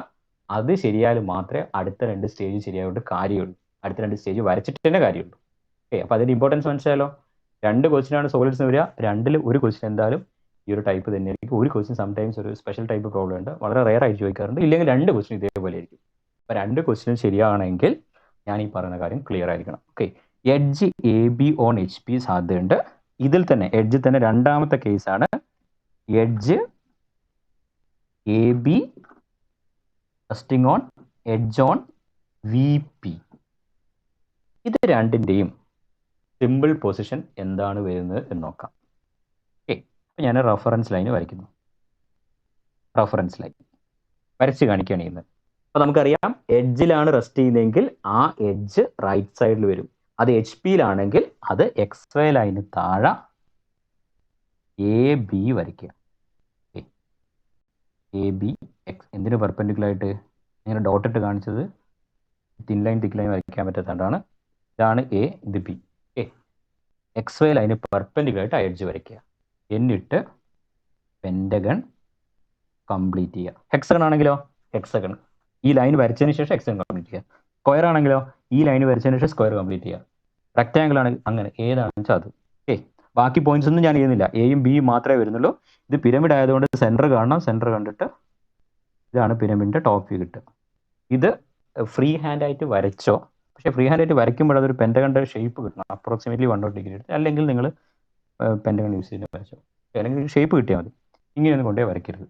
അത് ശരിയായാലും മാത്രമേ അടുത്ത 2 സ്റ്റേജ് ശരിയായിട്ട് കാര്യമുള്ളൂ. അടുത്ത 2 സ്റ്റേജ് വരച്ചിട്ട് തന്നെ കാര്യമുള്ളൂ. ഓക്കെ, അപ്പോൾ അതിൻ്റെ ഇമ്പോർട്ടൻസ് മനസ്സിലായല്ലോ. 2 ക്വസ്റ്റിനാണ് സോളിഡ്സ് വരിക. 2-ൽ ഒരു ക്വസ്റ്റ്യൻ എന്തായാലും ഈ ഒരു ടൈപ്പ് തന്നെയായിരിക്കും. ഒരു ക്വസ്റ്റ്യൻ സംടൈംസ് ഒരു സ്പെഷ്യൽ ടൈപ്പ് പ്രോബ്ലം ഉണ്ട്, വളരെ റെയർ ആയിട്ട് ചോദിക്കാറുണ്ട്. ഇല്ലെങ്കിൽ 2 ക്വസ്റ്റ്യൻ ഇതേപോലെ ആയിരിക്കും. അപ്പോൾ 2 ക്വസ്റ്റ്യൻ ശരിയാണെങ്കിൽ ഞാൻ ഈ പറയുന്ന കാര്യം ക്ലിയർ ആയിരിക്കണം. Okay, edge A B on H P സാധ്യതയുണ്ട്. ഇതിൽ തന്നെ എഡ്ജ് തന്നെ രണ്ടാമത്തെ കേസാണ് edge A B resting on edge on V P. ഇത് രണ്ടിൻ്റെയും സിമ്പിൾ പൊസിഷൻ എന്താണ് വരുന്നത് എന്ന് നോക്കാം. ഓക്കെ, അപ്പോൾ ഞാൻ റെഫറൻസ് ലൈൻ വരയ്ക്കുന്നു. റെഫറൻസ് ലൈൻ വരച്ച് കാണിക്കുകയാണ് ചെയ്യുന്നത്. അപ്പോൾ നമുക്കറിയാം എഡ്ജിലാണ് റെസ്റ്റ് ചെയ്യുന്നതെങ്കിൽ ആ എഡ്ജ് റൈറ്റ് സൈഡിൽ വരും. അത് എച്ച് പിയിലാണെങ്കിൽ അത് എക്സ് വൈ ലൈന് താഴെ എ ബി വരയ്ക്കുക. എ ബി എക്സ് എന്തിന് പെർപെൻഡിക്കുലറായിട്ട് ഇങ്ങനെ ഡോട്ടിട്ട് കാണിച്ചത് തിൻ ലൈൻ തിക്ക് ലൈൻ വരയ്ക്കാൻ പറ്റാത്തതാണ്. ഇതാണ് എ, ഇത് B. Okay, X Y line പെർപെൻഡിക്കുലറായിട്ട് ആ എഡ്ജ് വരയ്ക്കുക. എന്നിട്ട് പെൻഡഗൺ കംപ്ലീറ്റ് ചെയ്യുക. ഹെക്സഗൺ ആണെങ്കിലോ ഹെക്സഗൺ ഈ ലൈൻ വരച്ചതിന് ശേഷം ഹെക്സഗൺ കംപ്ലീറ്റ് ചെയ്യുക. സ്ക്വയർ ആണെങ്കിലോ ഈ ലൈൻ വരച്ചതിന് ശേഷം സ്ക്വയർ കംപ്ലീറ്റ് ചെയ്യുക. റെക്റ്റാങ്കിൾ ആണെങ്കിൽ അങ്ങനെ ഏതാണെന്ന് വെച്ചാൽ അത്. ഓക്കെ, ബാക്കി പോയിന്റ്സ് ഒന്നും ഞാൻ ചെയ്യുന്നില്ല, എയും ബിയും മാത്രമേ വരുന്നുള്ളൂ. ഇത് പിരമിഡ് ആയതുകൊണ്ട് സെൻറ്റർ കാണണം. സെൻറ്റർ കണ്ടിട്ട് ഇതാണ് പിരമിഡിൻ്റെ ടോപ്പ് വ്യൂ കിട്ടുക. ഇത് ഫ്രീ ഹാൻഡ് ആയിട്ട് വരച്ചോ, പക്ഷേ ഫ്രീ ഹാൻഡ് ആയിട്ട് വരയ്ക്കുമ്പോൾ അതൊരു പെൻഡഗണിൻ്റെ ഷേപ്പ് കിട്ടണം. അപ്രോക്സിമേറ്റ്ലി 1 ഡിഗ്രി എടുത്ത്, അല്ലെങ്കിൽ നിങ്ങൾ പെൻഡഗൺ യൂസ് ചെയ്ത് വരച്ചോ, അല്ലെങ്കിൽ ഷേപ്പ് കിട്ടിയാൽ മതി. ഇങ്ങനെയൊന്നും കൊണ്ടുപോയി വരയ്ക്കരുത്,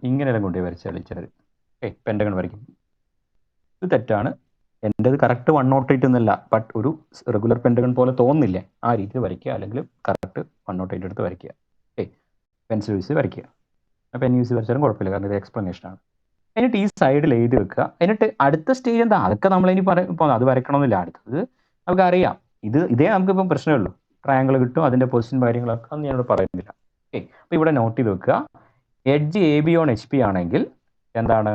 ഇങ്ങനെയെല്ലാം കൊണ്ടുപോയി വരച്ചാൽ ചിലർ പെൻഡഗൺ വരയ്ക്കും. ഇത് തെറ്റാണ്. എൻ്റെത് കറക്റ്റ് 108 എന്നല്ല, ബട്ട് ഒരു റെഗുലർ പെൻഡഗൺ പോലെ തോന്നുന്നില്ലേ, ആ രീതിയിൽ വരയ്ക്കുക. അല്ലെങ്കിൽ കറക്റ്റ് 108 എടുത്ത് വരയ്ക്കുക. പെൻസിൽ യൂസ് വരയ്ക്കുക. പെൻ യൂസ് വരച്ചാലും കുഴപ്പമില്ല, കാരണം ഇത് എക്സ്പ്ലനേഷനാണ്. എന്നിട്ട് ഈ സൈഡിൽ എഴുതി വെക്കുക. എന്നിട്ട് അടുത്ത സ്റ്റേജ് എന്താ, അതൊക്കെ നമ്മളിനി ഇപ്പോൾ അത് വരയ്ക്കണമെന്നില്ല. അടുത്തത് നമുക്കറിയാം, ഇതേ നമുക്കിപ്പം പ്രശ്നമുള്ളൂ. ട്രയാങ്കിൾ കിട്ടും, അതിൻ്റെ പൊസിഷൻ കാര്യങ്ങളൊക്കെ ഒന്നും ഞാനിവിടെ പറയുന്നില്ല. ഓക്കെ, അപ്പോൾ ഇവിടെ നോട്ട് ചെയ്ത് വെക്കുക. Edge A B on H P ആണെങ്കിൽ എന്താണ്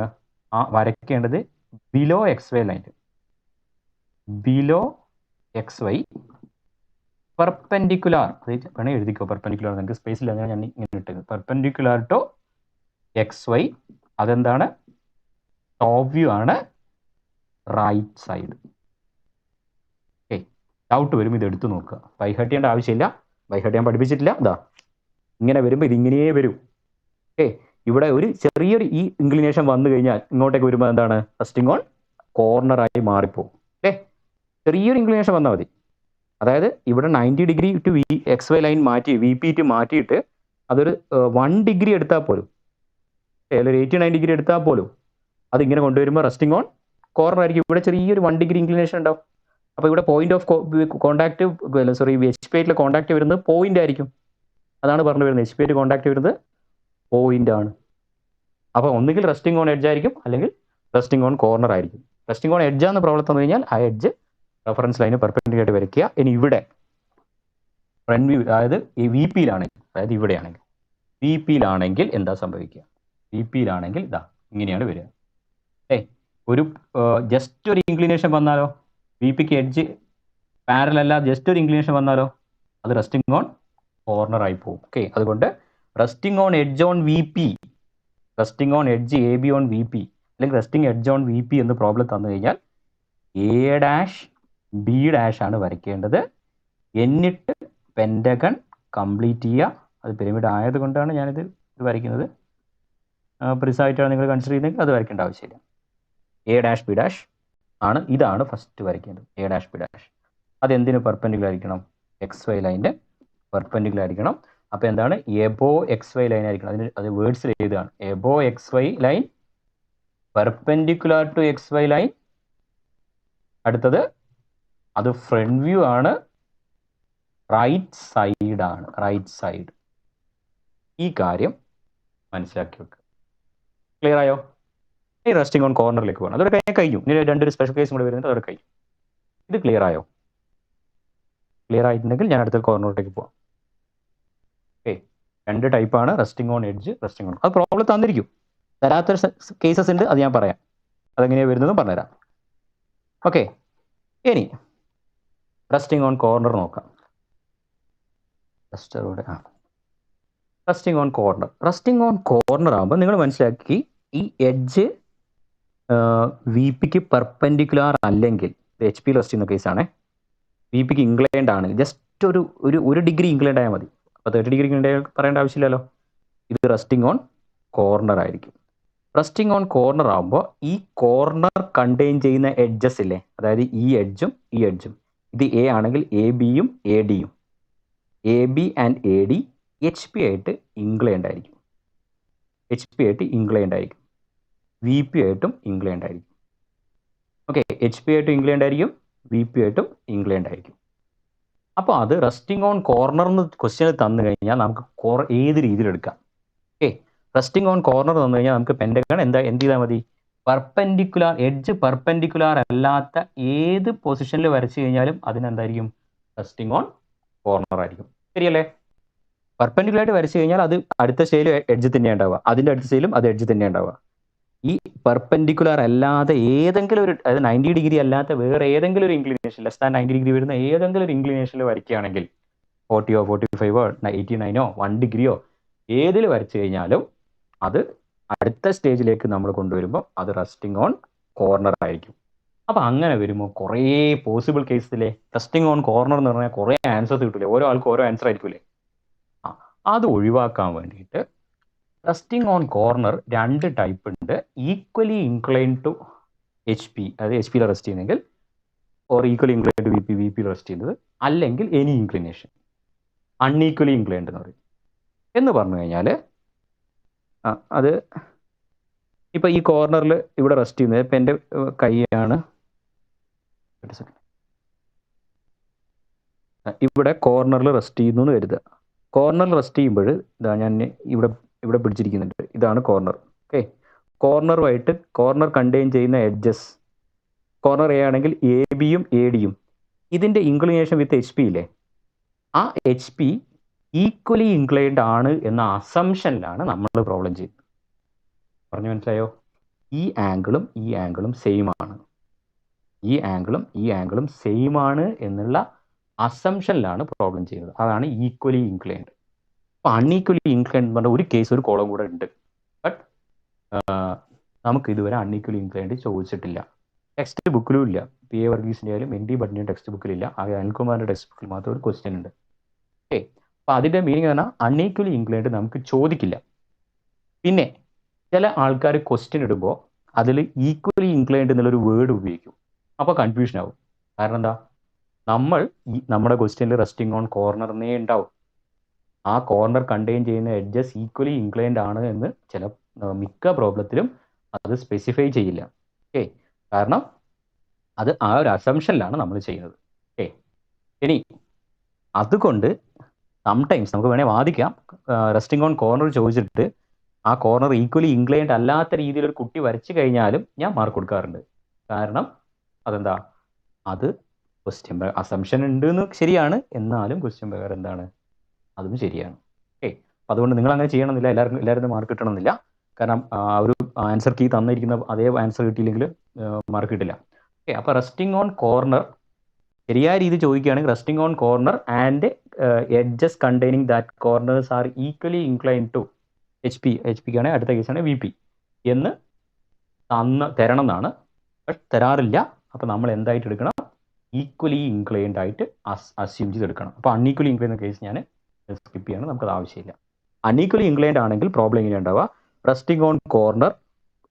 വരയ്ക്കേണ്ടത്? Below X Y line, below X Y perpendicular. അത് വേണേൽ എഴുതിക്കോ, പെർപെൻഡിക്കുലാർ. നിങ്ങൾക്ക് സ്പേസ് ഇല്ല, ഞാൻ ഇങ്ങനെ ഇട്ടത്. പെർപെൻഡിക്കുലാർ ടു എക്സ് വൈ, അതെന്താണ്? ടോപ്പ് വ്യൂ ആണ്, റൈറ്റ് സൈഡ്. ഓക്കെ, ഡൗട്ട് വരുമ്പോൾ ഇത് എടുത്തു നോക്കുക. ബൈഹാർട്ട് ചെയ്യേണ്ട ആവശ്യമില്ല, ബൈഹാർട്ട് ഞാൻ പഠിപ്പിച്ചിട്ടില്ല. ഇതാ ഇങ്ങനെ വരുമ്പോൾ ഇതിങ്ങനെയേ വരൂ. ഓക്കെ, ഇവിടെ ഒരു ചെറിയൊരു ഈ ഇൻക്ലിനേഷൻ വന്നു കഴിഞ്ഞാൽ ഇങ്ങോട്ടേക്ക് വരുമ്പോൾ എന്താണ്? റെസ്റ്റിംഗ് ഓൺ കോർണറായി മാറിപ്പോകും. അല്ലേ, ചെറിയൊരു ഇൻക്ലിനേഷൻ വന്നാൽ മതി. അതായത് ഇവിടെ 90 degree to X Y line മാറ്റി വി പി ടു മാറ്റിയിട്ട് അതൊരു 1 ഡിഗ്രി എടുത്താൽ പോലും, അല്ലെങ്കിൽ 89 ഡിഗ്രി എടുത്താൽ പോലും അതിങ്ങനെ കൊണ്ടുവരുമ്പോൾ റെസ്റ്റിംഗ് ഓൺ കോർണർ ആയിരിക്കും. ഇവിടെ ചെറിയൊരു 1 ഡിഗ്രി ഇൻക്ലിനേഷൻ ഉണ്ടാവും. അപ്പോൾ ഇവിടെ point of contact, sorry H P ആയിട്ടുള്ള കോൺടാക്ട് വരുന്നത് പോയിന്റ് ആയിരിക്കും. അതാണ് പറഞ്ഞു വരുന്നത്, എച്ച് പി ആയിട്ട് കോൺടാക്ട് വരുന്നത് പോയിന്റ് ആണ്. അപ്പോൾ ഒന്നുകിൽ റെസ്റ്റിംഗ് ഓൺ എഡ്ജ് ആയിരിക്കും, അല്ലെങ്കിൽ റെസ്റ്റിംഗ് ഓൺ കോർണർ ആയിരിക്കും. റെസ്റ്റിംഗ് ഓൺ എഡ്ജ് എന്ന പ്രോബ്ലം തന്നു കഴിഞ്ഞാൽ ആ എഡ്ജ് റെഫറൻസ് ലൈന് പെർപെൻഡിക്കുലർ ആയിട്ട് വരയ്ക്കുക. ഇനി ഇവിടെ ഫ്രണ്ട് വ്യൂ, അതായത് ഈ വി പിയിലാണെങ്കിൽ, അതായത് ഇവിടെയാണെങ്കിൽ വി പിയിലാണെങ്കിൽ എന്താ സംഭവിക്കുക? വി പിയിലാണെങ്കിൽ ഇതാ ഇങ്ങനെയാണ് വരിക. ഒരു ജസ്റ്റ് ഒരു ഇൻക്ലിനേഷൻ വന്നാലോ, വി പിക്ക് എഡ്ജ് പാരലൽ അല്ല, ജസ്റ്റ് ഒരു ഇൻക്ലിനേഷൻ വന്നാലോ, അത് റെസ്റ്റിംഗ് ഓൺ കോർണർ ആയി പോകും. ഓക്കെ, അതുകൊണ്ട് resting on edge on V P, resting on edge A B on V P, അല്ലെങ്കിൽ resting edge on V P എന്ന് പ്രോബ്ലം തന്നു കഴിഞ്ഞാൽ എ ഡാഷ് ബി ഡാഷ് ആണ് വരയ്ക്കേണ്ടത്. എന്നിട്ട് പെൻറ്റഗൺ കംപ്ലീറ്റ് ചെയ്യുക. അത് പിരമിഡ് ആയതുകൊണ്ടാണ് ഞാനിത് വരയ്ക്കുന്നത്. പ്രിസായിട്ടാണ് നിങ്ങൾ കൺസിഡർ ചെയ്യുന്നതെങ്കിൽ അത് വരയ്ക്കേണ്ട ആവശ്യമില്ല. എ ഡാഷ് ബി ഡാഷ് ആണ്, ഇതാണ് ഫസ്റ്റ് വരയ്ക്കേണ്ടത്, എ ഡാഷ് ബി ഡാഷ്. അതെന്തിന് പെർപെൻഡിക്കുലർ ആയിരിക്കണം? എക്സ് വൈ ലൈനിൻ്റെ പെർപെൻഡിക്കുലർ ആയിരിക്കണം. അപ്പോൾ എന്താണ്? എബോ എക്സ് വൈ ലൈൻ ആയിരിക്കണം. അത് വേർഡ്സിൽ എഴുതുകയാണ്. Above X Y line, perpendicular to X Y line. അടുത്തത് അത് ഫ്രണ്ട് വ്യൂ ആണ്, റൈറ്റ് സൈഡ് ആണ്, റൈറ്റ് സൈഡ്. ഈ കാര്യം മനസ്സിലാക്കി വെക്കുക. ക്ലിയർ ആയോ? ഈ റെസ്റ്റിംഗ് ഓൺ കോർണറിലേക്ക് പോകണം. അതോടെ കഴിഞ്ഞു. ഇനി രണ്ടൊരു സ്പെഷ്യൽ കേസും കൂടെ വരുന്നത്, അതോടെ കഴിഞ്ഞു. ഇത് ക്ലിയർ ആയോ? ക്ലിയർ ആയിട്ടുണ്ടെങ്കിൽ ഞാൻ അടുത്ത കോർണറിലേക്ക് പോവാം. ഓക്കെ, രണ്ട് ടൈപ്പാണ് resting on edge, resting on. അത് പ്രോബ്ലം തന്നിരിക്കും. തരാത്തൊരു കേസസ് ഉണ്ട്, അത് ഞാൻ പറയാം. അതെങ്ങനെയാണ് വരുന്നതും പറഞ്ഞുതരാം. ഓക്കെ, ഇനി റെസ്റ്റിംഗ് ഓൺ കോർണർ നോക്കാം. Resting on corner. Resting on corner ആകുമ്പോൾ നിങ്ങൾ മനസ്സിലാക്കി, ഈ എഡ്ജ് വി പിക്ക് പെർപെൻഡിക്കുലർ അല്ലെങ്കിൽ, എച്ച് പി റെസ്റ്റ് ചെയ്യുന്ന കേസാണ്, വി പിക്ക് ഇംഗ്ലൈൻഡ് ആണ്, ജസ്റ്റ് ഒരു ഡിഗ്രി ഇംഗ്ലൈൻഡ് ആയാൽ മതി. അപ്പോൾ 30 ഡിഗ്രി ഇംഗ്ലൈൻഡ് പറയേണ്ട ആവശ്യമില്ലല്ലോ. ഇത് റെസ്റ്റിംഗ് ഓൺ കോർണർ ആയിരിക്കും. റെസ്റ്റിംഗ് ഓൺ കോർണർ ആകുമ്പോൾ ഈ കോർണർ കണ്ടെയ്ൻ ചെയ്യുന്ന എഡ്ജസ് ഇല്ലേ, അതായത് ഈ എഡ്ജും ഈ എഡ്ജും, ഇത് എ ആണെങ്കിൽ എ ബിയും എ ഡിയും, A B and A D H P ആയിട്ട് ഇംഗ്ലൈൻഡ് ആയിരിക്കും. എച്ച് പി ആയിട്ട് ഇംഗ്ലൈൻഡ് ആയിരിക്കും. വി പി ആയിട്ടും ഇംഗ്ലൈൻഡ് ആയിരിക്കും. ഓക്കെ, എച്ച് പി ആയിട്ടും ഇംഗ്ലൈൻഡ് ആയിരിക്കും, വി പി ആയിട്ടും ഇംഗ്ലൈൻഡ് ആയിരിക്കും. അപ്പോൾ അത് റെസ്റ്റിംഗ് ഓൺ കോർണർ എന്ന് ക്വസ്റ്റ്യൻ തന്നു കഴിഞ്ഞാൽ നമുക്ക് ഏത് രീതിയിൽ എടുക്കാം. ഓക്കെ, റെസ്റ്റിംഗ് ഓൺ കോർണർ തന്നു കഴിഞ്ഞാൽ നമുക്ക് പെൻറ്റഗൺ എന്ത് ചെയ്താൽ മതി? പെർപെൻഡിക്കുലർ, എഡ്ജ് പെർപെൻഡിക്കുലർ അല്ലാത്ത ഏത് പൊസിഷനിൽ വരച്ചു കഴിഞ്ഞാലും അതിനെന്തായിരിക്കും? റെസ്റ്റിംഗ് ഓൺ കോർണർ ആയിരിക്കും. ശരിയല്ലേ? പെർപെൻഡിക്കുലർ ആയിട്ട് വരച്ചു കഴിഞ്ഞാൽ അത് അടുത്ത സ്റ്റേജിൽ എഡ്ജ് തന്നെയാണ് ഉണ്ടാവുക, അതിൻ്റെ അടുത്ത സ്റ്റേജിലും അത് എഡ്ജ് തന്നെയാണ് ഉണ്ടാവുക. ഈ പെർപെൻഡിക്കുലർ അല്ലാതെ ഏതെങ്കിലും ഒരു, അതായത് 90 ഡിഗ്രി അല്ലാത്ത വേറെ ഏതെങ്കിലും ഒരു ഇൻക്ലിനേഷൻ, ലെസ് ദാൻ 90 ഡിഗ്രി വരുന്ന ഏതെങ്കിലും ഒരു ഇൻക്ലിനേഷനിൽ വരയ്ക്കുകയാണെങ്കിൽ 40ഓ 45ഓ 89ഓ 1 ഡിഗ്രിയോ ഏതിൽ വരച്ചു കഴിഞ്ഞാലും അത് അടുത്ത സ്റ്റേജിലേക്ക് നമ്മൾ കൊണ്ടുവരുമ്പോൾ അത് റെസ്റ്റിംഗ് ഓൺ കോർണർ ആയിരിക്കും. അപ്പം അങ്ങനെ വരുമ്പോൾ കുറേ പോസിബിൾ കേസിലെ റെസ്റ്റിംഗ് ഓൺ കോർണർ എന്ന് പറഞ്ഞാൽ കുറേ ആൻസേഴ്സ് കിട്ടില്ലേ, ഓരോ ആൾക്കും ഓരോ ആൻസർ ആയിരിക്കില്ലേ. അത് ഒഴിവാക്കാൻ വേണ്ടിയിട്ട് റെസ്റ്റിംഗ് ഓൺ കോർണർ രണ്ട് ടൈപ്പ് ഉണ്ട്. Equally incline to H P, അതായത് എച്ച് പിയിൽ റെസ്റ്റ് ചെയ്യുന്നെങ്കിൽ, or equally incline to V P, V പിയിൽ റെസ്റ്റ് ചെയ്യുന്നത്, അല്ലെങ്കിൽ എനി ഇൻക്ലിനേഷൻ, അൺഈക്വലി ഇൻക്ലൈൻഡ് എന്ന് പറയും. എന്ന് പറഞ്ഞു കഴിഞ്ഞാൽ അത് ഇപ്പം ഈ കോർണറിൽ ഇവിടെ റെസ്റ്റ് ചെയ്യുന്നത്, ഇപ്പം എൻ്റെ കൈയാണ് ഇവിടെ കോർണറിൽ റെസ്റ്റ് ചെയ്യുന്നു എന്ന് കരുതുക. കോർണറിൽ റെസ്റ്റ് ചെയ്യുമ്പോൾ ഇതാ ഞാൻ ഇവിടെ പിടിച്ചിരിക്കുന്നുണ്ട്, ഇതാണ് കോർണർ. ഓക്കെ, കോർണറുമായിട്ട് കോർണർ കണ്ടെയ്ൻ ചെയ്യുന്ന എഡ്ജസ്, കോർണർ എ ആണെങ്കിൽ എ ബിയും എ ഡിയും, ഇതിൻ്റെ ഇൻക്ലിനേഷൻ വിത്ത് എച്ച് പി ഇല്ലേ, ആ എച്ച് പി ഈക്വലി ഇൻക്ലൈൻഡ് ആണ് എന്ന അസംഷനിലാണ് നമ്മൾ പ്രോബ്ലം ചെയ്യുന്നത്. പറഞ്ഞു മനസ്സിലായോ? ഈ ആംഗിളും സെയിം ആണ്, ഈ ആംഗിളും സെയിം ആണ് എന്നുള്ള അസംഷനിലാണ് പ്രോബ്ലം ചെയ്യുന്നത്. അതാണ് ഈക്വലി ഇൻക്ലൈൻഡ്. അപ്പോൾ അൺഈക്വലി ഇൻക്ലൈൻഡ് എന്ന് പറഞ്ഞാൽ ഒരു കേസ്, ഒരു കോളം കൂടെ ഉണ്ട്. ബട്ട് നമുക്ക് ഇതുവരെ അൺഈക്വലി ഇൻക്ലൈൻഡ് ചോദിച്ചിട്ടില്ല, ടെക്സ്റ്റ് ബുക്കിലും ഇല്ല. പി എ വർഗീസിൻ്റെ ആയാലും എൻ ഡി ഭട്ടിൻ്റെയും ടെക്സ്റ്റ് ബുക്കിലില്ല. ആകെ അനിൽകുമാറിൻ്റെ ടെക്സ്റ്റ് ബുക്കിൽ മാത്രം ഒരു ക്വസ്റ്റ്യൻ ഉണ്ട്. ഓക്കെ, അപ്പോൾ അതിൻ്റെ മീനിങ് പറഞ്ഞാൽ അൺഈക്വലി ഇൻക്ലൈൻഡ് നമുക്ക് ചോദിക്കില്ല. പിന്നെ ചില ആൾക്കാർ ക്വസ്റ്റ്യൻ ഇടുമ്പോൾ അതിൽ ഈക്വലി ഇൻക്ലൈൻഡ് എന്നുള്ളൊരു വേർഡ് ഉപയോഗിക്കും. അപ്പോൾ കൺഫ്യൂഷൻ ആവും. കാരണം എന്താ, നമ്മുടെ ക്വസ്റ്റ്യനിൽ റെസ്റ്റിംഗ് ഓൺ കോർണറിനേ ഉണ്ടാവും. ആ കോർണർ കണ്ടെയ്ൻ ചെയ്യുന്ന എഡ്ജസ് ഈക്വലി ഇൻക്ലൈൻഡ് ആണ് എന്ന് മിക്ക പ്രോബ്ലത്തിലും അത് സ്പെസിഫൈ ചെയ്യില്ല. ഓക്കെ, കാരണം അത് ആ ഒരു അസംഷനിലാണ് നമ്മൾ ചെയ്യുന്നത്. ഓക്കെ, ഇനി അതുകൊണ്ട് സംടൈംസ് നമുക്ക് വേണേൽ വാദിക്കാം, റെസ്റ്റിംഗ് ഓൺ കോർണർ ചോദിച്ചിട്ട് ആ കോർണർ ഈക്വലി ഇൻക്ലൈൻഡ് അല്ലാത്ത രീതിയിൽ ഒരു കുട്ടി വരച്ചു കഴിഞ്ഞാലും ഞാൻ മാർക്ക് കൊടുക്കാറുണ്ട്. കാരണം അതെന്താ, അത് ക്വസ്റ്റ്യൻ അസംഷൻ ഉണ്ട് എന്ന് ശരിയാണ്, എന്നാലും ക്വസ്റ്റ്യൻ പ്രകാരം എന്താണ്, അതും ശരിയാണ്. ഓക്കെ, അപ്പം അതുകൊണ്ട് നിങ്ങൾ അങ്ങനെ ചെയ്യണമെന്നില്ല, എല്ലാവരും മാർക്ക് കിട്ടണമെന്നില്ല. കാരണം ഒരു ആൻസർ കീ തന്നിരിക്കുന്ന അതേ ആൻസർ കിട്ടിയില്ലെങ്കിൽ മാർക്ക് കിട്ടില്ല. ഓക്കെ, അപ്പോൾ റെസ്റ്റിംഗ് ഓൺ കോർണർ ശരിയായ രീതി ചോദിക്കുകയാണെങ്കിൽ resting on corner and edges containing that corners are equally incline to HPക്കാണ് അടുത്ത കേസാണ് VP എന്ന് തരണം എന്നാണ്. ബട്ട് തരാറില്ല. അപ്പോൾ നമ്മൾ എന്തായിട്ട് എടുക്കണം? ഈക്വലി ഇൻക്ലൈൻഡ് ആയിട്ട് അസ്യൂം ചെയ്തെടുക്കണം. അപ്പോൾ അൺഈക്വലി ഇൻക്ലൈൻഡ് കേസ് ഞാൻ സ്കിപ്പ് ചെയ്യണം, നമുക്കത് ആവശ്യമില്ല. അൺഈക്വലി ഇൻക്ലൈൻഡ് ആണെങ്കിൽ പ്രോബ്ലം ഇങ്ങനെ ഉണ്ടാവുക, റെസ്റ്റിംഗ് ഓൺ കോർണർ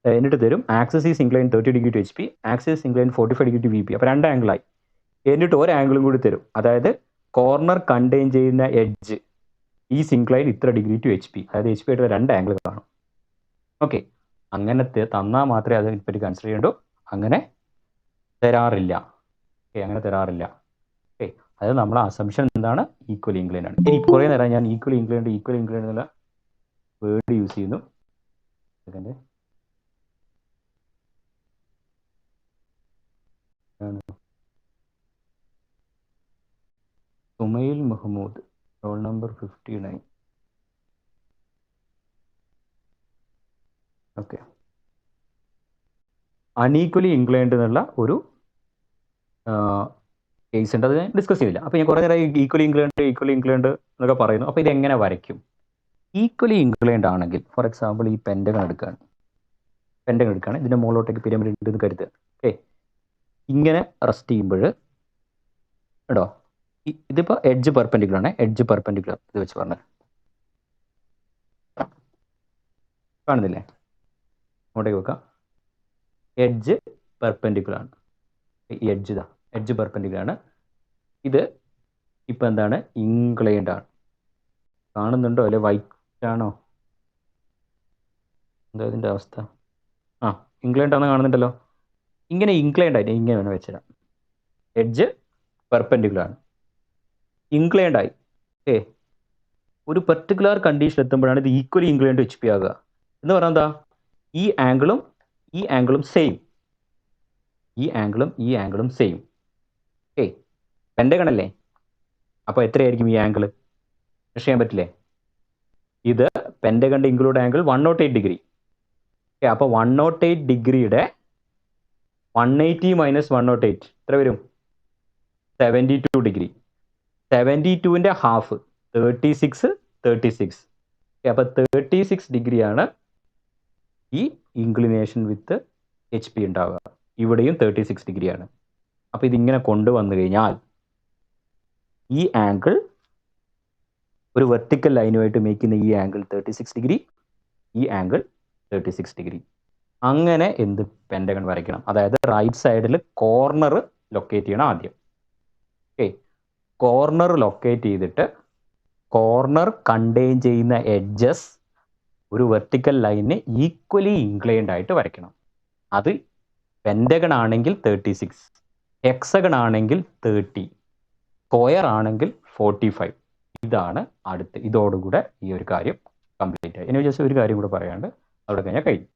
എന്നിട്ട് തരും axis is incline 30 degree to HP, axis incline 45 degree to VP. അപ്പോൾ 2 ആംഗിളായി. എന്നിട്ട് ഒരു ആംഗിളും കൂടി തരും, അതായത് കോർണർ കണ്ടെയ്ൻ ചെയ്യുന്ന എഡ്ജ് ഈസ് ഇൻക്ലൈൻ ഇത്ര ഡിഗ്രി ടു HP, അതായത് HP ആയിട്ട് 2 ആംഗിൾ കാണും. ഓക്കെ, അങ്ങനത്തെ തന്നാൽ മാത്രമേ അതിനെപ്പറ്റി കൺസിഡർ ചെയ്യണ്ടൂ. അങ്ങനെ തരാറില്ല. ഓക്കെ, അങ്ങനെ തരാറില്ല. ഓക്കെ, അത് നമ്മളെ അസംഷൻ എന്താണ്? ഈക്വലി ഇൻക്ലൈൻഡ് ആണ്. ഇനി കുറേ നേരം ഞാൻ ഈക്വലി ഇൻക്ലൈൻഡ് എന്നുള്ള വേർഡ് യൂസ് ചെയ്യുന്നു. Second, Sumail Mahmood, roll number 59. Okay, unequally inclined എന്നുള്ള ഒരു കേസ് ഉണ്ട്, അത് ഞാൻ ഡിസ്കസ് ചെയ്തില്ല. അപ്പോൾ ഞാൻ കുറേ നേരം ഈക്വലി ഇൻക്ലൈൻഡ് എന്നൊക്കെ പറയുന്നു. അപ്പോൾ ഇതെങ്ങനെ വരയ്ക്കും? ഈക്വലി ഇൻക്ലൈൻഡ് ആണെങ്കിൽ ഫോർ എക്സാമ്പിൾ ഈ പെൻഡഗൺ എടുക്കുകയാണ്, ഇതിൻ്റെ മുകളിലോട്ടേക്ക് പിരമിഡ് ഉണ്ടെന്ന് കരുതുക. ഓക്കെ, ഇങ്ങനെ റെസ്റ്റ് ചെയ്യുമ്പോൾ കേട്ടോ, ഇതിപ്പോൾ എഡ്ജ് പെർപെൻഡിക്കുലർ ആണ്. എഡ്ജ് പെർപെൻഡിക്കുലർ ഇത് വെച്ച് പറഞ്ഞത് കാണുന്നില്ലേ? അങ്ങോട്ടേക്ക് വെക്കാം. എഡ്ജ് പെർപെൻഡിക്കുലർ ആണ്. ഈ എഡ്ജ് പെർപെൻഡിക്കുലർ ആണ്. ഇത് ഇപ്പം എന്താണ്? ഇൻക്ലൈൻഡ് ആണ്. കാണുന്നുണ്ടോ? അല്ലെ വൈറ്റ് ആണോ? എന്താ ഇതിൻ്റെ അവസ്ഥ? ഇൻക്ലൈൻഡ് ആണെന്ന് കാണുന്നുണ്ടല്ലോ. ഇങ്ങനെ ഇൻക്ലൈൻഡ് ആയിട്ട് ഇങ്ങനെ വേണം വെച്ചിടാം. എഡ്ജ് പെർപെൻഡിക്കുലർ ആണ്, ഇൻക്ലൈൻഡ് ആയി. ഓക്കെ, ഒരു പെർട്ടിക്കുലർ കണ്ടീഷൻ എത്തുമ്പോഴാണ് ഇത് ഈക്വലി ഇൻക്ലൈൻഡ് ടു HP ആകുക. എന്ന് പറഞ്ഞാൽ എന്താ? ഈ ആംഗിളും സെയിം. സെയിം. ഓക്കെ, പെൻഡഗൺ അല്ലേ? അപ്പോൾ എത്രയായിരിക്കും ഈ ആംഗിൾ? മെഷർ ചെയ്യാൻ പറ്റില്ലേ? ഇത് പെൻഡഗണിൻ്റെ ഇൻക്ലൂഡ് ആംഗിൾ 108 ഡിഗ്രി. ഓക്കെ, അപ്പോൾ 108 ഡിഗ്രിയുടെ 180 മൈനസ് 108 എത്ര വരും? 72 ഡിഗ്രി. 72ൻ്റെ ഹാഫ് 36. ഓക്കെ, അപ്പോൾ 36 ഡിഗ്രിയാണ് ഈ ഇൻക്ലിനേഷൻ വിത്ത് HP ഉണ്ടാവുക. ഇവിടെയും 36 ഡിഗ്രിയാണ്. അപ്പോൾ ഇതിങ്ങനെ കൊണ്ടുവന്നു കഴിഞ്ഞാൽ ഈ ആംഗിൾ ഒരു വെർട്ടിക്കൽ ലൈനുമായിട്ട് മേക്ക് ചെയ്യുന്ന ഈ ആംഗിൾ 36 ഡിഗ്രി, ഈ ആംഗിൾ 36 ഡിഗ്രി. അങ്ങനെ എന്ത് പെൻഡഗൺ വരയ്ക്കണം? അതായത് റൈറ്റ് സൈഡിൽ കോർണർ ലൊക്കേറ്റ് ചെയ്യണം ആദ്യം. ഓക്കെ, കോർണർ ലൊക്കേറ്റ് ചെയ്തിട്ട് കോർണർ കണ്ടെയ്ൻ ചെയ്യുന്ന എഡ്ജസ് ഒരു വെർട്ടിക്കൽ ലൈനിന് ഈക്വലി ഇൻക്ലൈൻഡ് ആയിട്ട് വരയ്ക്കണം. അത് പെൻഡഗൺ ആണെങ്കിൽ 36, ഹെക്സഗൺ ആണെങ്കിൽ 30, സ്ക്വയർ ആണെങ്കിൽ 45. ഇതാണ് അടുത്ത്. ഇതോടുകൂടെ ഈ ഒരു കാര്യം കംപ്ലീറ്റ് ആയി. ഇനി ജസ്റ്റ് ഒരു കാര്യം കൂടെ പറയാണ്ട് അവിടെ കഴിഞ്ഞാൽ കഴിഞ്ഞു.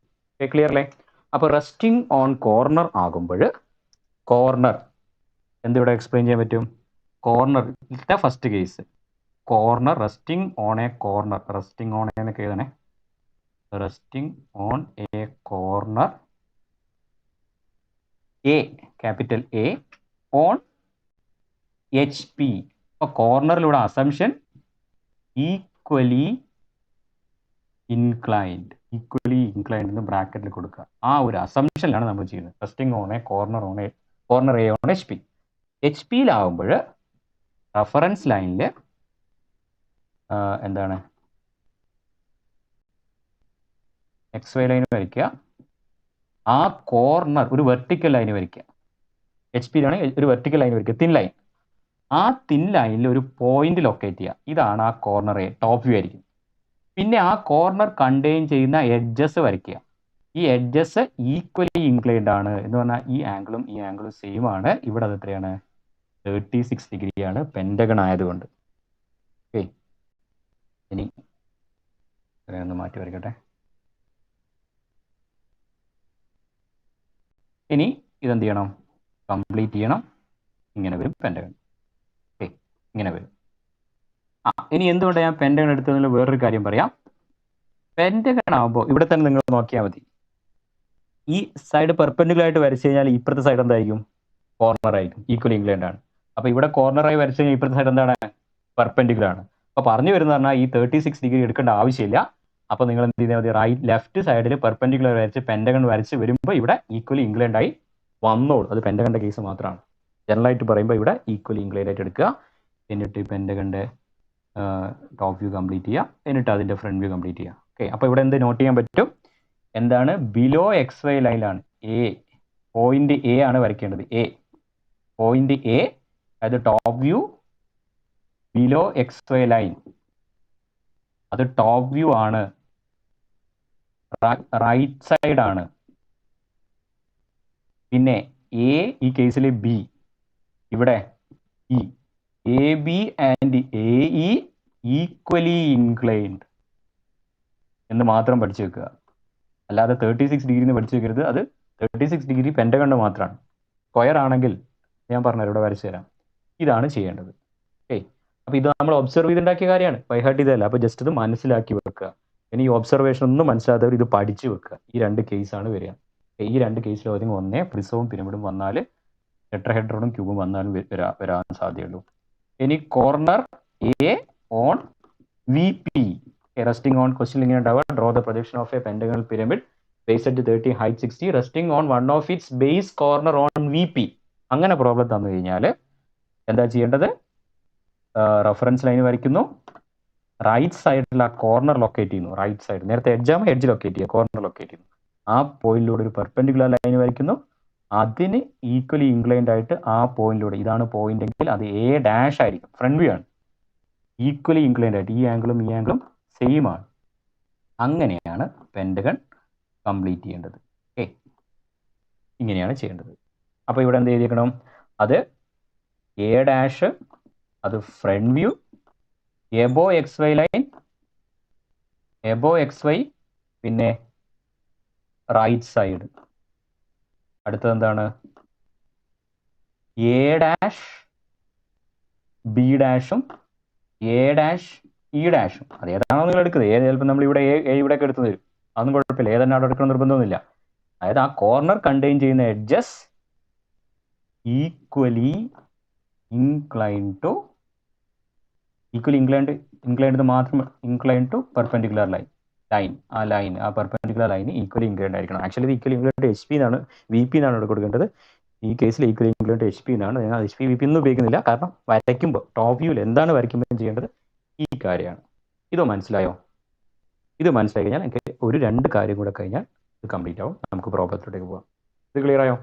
ക്ലിയർ അല്ലേ? അപ്പോൾ റെസ്റ്റിംഗ് ഓൺ കോർണർ ആകുമ്പോൾ കോർണർ എന്തിവിടെ എക്സ്പ്ലെയിൻ ചെയ്യാൻ പറ്റും? കോർണർ ഇത്തെ first case corner resting on a corner, resting on എന്നൊക്കെ എഴുതണേ. Resting on a corner A, capital A on HP. അപ്പോൾ കോർണറിലൂടെ അസംഷൻ ഈക്വലി ഇൻക്ലൈൻഡ് എന്ന് ബ്രാക്കറ്റിൽ കൊടുക്കുക. ആ ഒരു അസംഷനിലാണ് നമ്മൾ ചെയ്യുന്നത്. Resting on a corner A on HP. HP-യിലാവുമ്പോൾ റഫറൻസ് ലൈനിൽ എന്താണ് XY ലൈൻ വരയ്ക്കുക. ആ കോർണർ ഒരു വെർട്ടിക്കൽ ലൈൻ വരയ്ക്കുക. HP-യിലാണ് ഒരു വെർട്ടിക്കൽ ലൈൻ വരയ്ക്കുക, തിൻ ലൈൻ. ആ തിൻ ലൈനിൽ ഒരു പോയിന്റ് ലൊക്കേറ്റ് ചെയ്യുക. ഇതാണ് ആ കോർണർ A, ടോപ്പ് വ്യൂ ആയിരിക്കും. പിന്നെ ആ കോർണർ കണ്ടെയ്ൻ ചെയ്യുന്ന എഡ്ജസ് വരയ്ക്കുക. ഈ എഡ്ജസ് ഈക്വലി ഇൻക്ലൈൻഡ് ആണ് എന്ന് പറഞ്ഞാൽ ഈ ആംഗിളും സെയിം ആണ്. ഇവിടെ അത് എത്രയാണ്? 36 ഡിഗ്രിയാണ് പെൻഡഗൺ ആയതുകൊണ്ട്. ഓക്കെ, ഇനി ഒന്ന് മാറ്റി വരയ്ക്കട്ടെ. ഇനി ഇതെന്ത് ചെയ്യണം? കംപ്ലീറ്റ് ചെയ്യണം. ഇങ്ങനെ വരും പെൻഡഗൺ. ഓക്കെ, ഇങ്ങനെ വരും. ഇനി എന്തുകൊണ്ടാണ് ഞാൻ പെൻഡഗൺ എടുത്തതിൽ വേറൊരു കാര്യം പറയാം. പെൻഡഗൺ ആകുമ്പോൾ ഇവിടെ തന്നെ നിങ്ങൾ നോക്കിയാൽ മതി. ഈ സൈഡ് പെർപെൻഡിക്കുലർ ആയിട്ട് വരച്ചു കഴിഞ്ഞാൽ ഇപ്പുറത്തെ സൈഡ് എന്തായിരിക്കും? കോർണർ ആയിരിക്കും. ഈക്വൽ ഇംഗ്ലണ്ട് ആണ്. അപ്പോൾ ഇവിടെ കോർണറായി വരച്ചു കഴിഞ്ഞാൽ ഇപ്പുറത്തെ സൈഡ് എന്താണ്? പെർപെൻഡിക്കുലർ ആണ്. അപ്പോൾ പറഞ്ഞു വരുന്ന പറഞ്ഞാൽ ഈ 36 ഡിഗ്രി എടുക്കേണ്ട ആവശ്യമില്ല. അപ്പോൾ നിങ്ങൾ എന്ത് ചെയ്താൽ മതി? റൈറ്റ് ലെഫ്റ്റ് സൈഡിൽ പെർപെൻഡിക്കുലർ വരച്ച് പെൻഡഗൺ വരച്ച് വരുമ്പോൾ ഇവിടെ ഈക്വൽ ഇംഗ്ലണ്ട് ആയി വന്നോളൂ. അത് പെൻഡഗണിന്റെ കേസ് മാത്രമാണ്. ജനറലായിട്ട് പറയുമ്പോൾ ഇവിടെ ഈക്വൽ ഇംഗ്ലണ്ട് ആയിട്ട് എടുക്കുക. എന്നിട്ട് പെൻഡഗണിന്റെ ടോപ്പ് വ്യൂ കംപ്ലീറ്റ് ചെയ്യുക. എന്നിട്ട് അതിന്റെ ഫ്രണ്ട് വ്യൂ കംപ്ലീറ്റ് ചെയ്യുക. ഓക്കെ, അപ്പോൾ ഇവിടെ എന്ത് നോട്ട് ചെയ്യാൻ പറ്റും? എന്താണ്? ബിലോ XY ലൈനിലാണ് എ, പോയിന്റ് എ ആണ് വരയ്ക്കേണ്ടത്. എ പോയിന്റ് എ, അത് top view below XY line, അത് ടോപ്പ് വ്യൂ ആണ്, റൈറ്റ് സൈഡ് ആണ്. പിന്നെ എ ഈ കേസിൽ ബി, ഇവിടെ E, A B and A E equally inclined എന്ന് മാത്രം പഠിച്ചു വെക്കുക. അല്ലാതെ 36 ഡിഗ്രി എന്ന് പഠിച്ചു വെക്കരുത്. അത് 36 ഡിഗ്രി പെൻഡഗൺ മാത്രമാണ്. സ്ക്വയർ ആണെങ്കിൽ ഞാൻ പറഞ്ഞുതരാം, ഇവിടെ വരച്ചു തരാം. ഇതാണ് ചെയ്യേണ്ടത്. ഓക്കെ, അപ്പോൾ ഇത് നമ്മൾ ഒബ്സർവ് ചെയ്തുണ്ടാക്കിയ കാര്യമാണ്, ബൈഹാർട്ട് ചെയ്തതല്ല. അപ്പോൾ ജസ്റ്റ് ഇത് മനസ്സിലാക്കി വെക്കുക. ഇനി ഈ ഒബ്സർവേഷൻ ഒന്നും മനസ്സിലാത്തവർ ഇത് പഠിച്ചു വെക്കുക. ഈ രണ്ട് കേസാണ് വരിക. ഈ രണ്ട് കേസിൽ ഏതെങ്കിലും ഒന്നേ പ്രിസവും പിരമിഡും വന്നാൽ, ടെട്രഹെഡ്രോണും ക്യൂബും വന്നാലും വരാൻ സാധ്യതയുള്ളൂ. ഇനി corner A on VP, resting on question ഇങ്ങനെ ഉണ്ടാവുക. Draw the projection of A pentagonal pyramid base at 30 height 60 resting on one of it's base corner on VP. അങ്ങനെ പ്രോബ്ലം തന്നു കഴിഞ്ഞാൽ എന്താ ചെയ്യേണ്ടത്? റെഫറൻസ് ലൈൻ വരയ്ക്കുന്നു, റൈറ്റ് സൈഡിൽ ആ കോർണർ ലൊക്കേറ്റ് ചെയ്യുന്നു. റൈറ്റ് സൈഡ് നേരത്തെ എഡ്ജാകുമ്പോൾ എഡ്ജ് ലൊക്കേറ്റ് ചെയ്യുക, കോർണർ ലൊക്കേറ്റ് ചെയ്യുന്നു. ആ പോയിന്റിലൂടെ ഒരു പെർപെൻഡിക്കുലർ ലൈൻ വരയ്ക്കുന്നു. അതിന് ഈക്വലി ഇൻക്ലൈൻഡ് ആയിട്ട് ആ പോയിന്റിലൂടെ, ഇതാണ് പോയിന്റ് എങ്കിൽ അത് A' ആയിരിക്കും, ഫ്രണ്ട് വ്യൂ ആണ്. ഈക്വലി ഇൻക്ലൈൻഡ് ആയിട്ട് ഈ ആംഗിളും ഈ ആംഗിളും സെയിം ആണ്. അങ്ങനെയാണ് പെൻഡഗൺ കംപ്ലീറ്റ് ചെയ്യേണ്ടത്. ഓക്കെ, ഇങ്ങനെയാണ് ചെയ്യേണ്ടത്. അപ്പോൾ ഇവിടെ എന്ത് ചെയ്തിരിക്കണം? അത് A', അത് front view, above XY line, above XY, പിന്നെ റൈറ്റ് സൈഡ്. അടുത്തത് എന്താണ്? A', B', A', E'. അതേതാണോ നിങ്ങൾ എടുക്കുന്നത്? ഏത് ചിലപ്പോൾ നമ്മൾ ഇവിടെ ഇവിടെ ഒക്കെ എടുത്തു തരും, അതൊന്നും കുഴപ്പമില്ല. ഏതെല്ലാം അവിടെ എടുക്കണം നിർബന്ധമൊന്നുമില്ല. അതായത് ആ കോർണർ കണ്ടെയ്ൻ ചെയ്യുന്ന എഡ്ജസ് ഈക്വലി ഇൻക്ലൈൻഡ് ടു, മാത്രം ഇൻക്ലൈൻഡ് ടു പെർപെൻഡിക്കുലർ ലൈൻ. ആ പെർപെൻഡിക്കുലർ ലൈൻ ഈക്വലി ഇൻക്ലൈൻഡ് ആയിരിക്കണം. ആക്ച്വലി ഇത് ഈക്വലി ഇൻക്ലൈൻഡ് HP എന്നാണ്, VP എന്നാണ് ഇവിടെ കൊടുക്കേണ്ടത്. ഈ കേസിൽ ഈക്വലി ഇൻക്ലൈൻഡ് HP എന്നാണ്. ഞാൻ HP VP ഒന്നും ഉപയോഗിക്കുന്നില്ല, കാരണം വരയ്ക്കുമ്പോൾ ടോപ്പ് വ്യൂവിൽ എന്താണ് വരയ്ക്കുമ്പോൾ ചെയ്യേണ്ടത് ഈ കാര്യമാണ്. ഇത് മനസ്സിലായോ? ഇത് മനസ്സിലായി കഴിഞ്ഞാൽ എനിക്ക് ഒരു 2 കാര്യം കൂടെ കഴിഞ്ഞാൽ ഇത് കംപ്ലീറ്റ് ആവും. നമുക്ക് പ്രോബ്ലത്തിലേക്ക് പോകാം. ഇത് ക്ലിയർ ആയോ?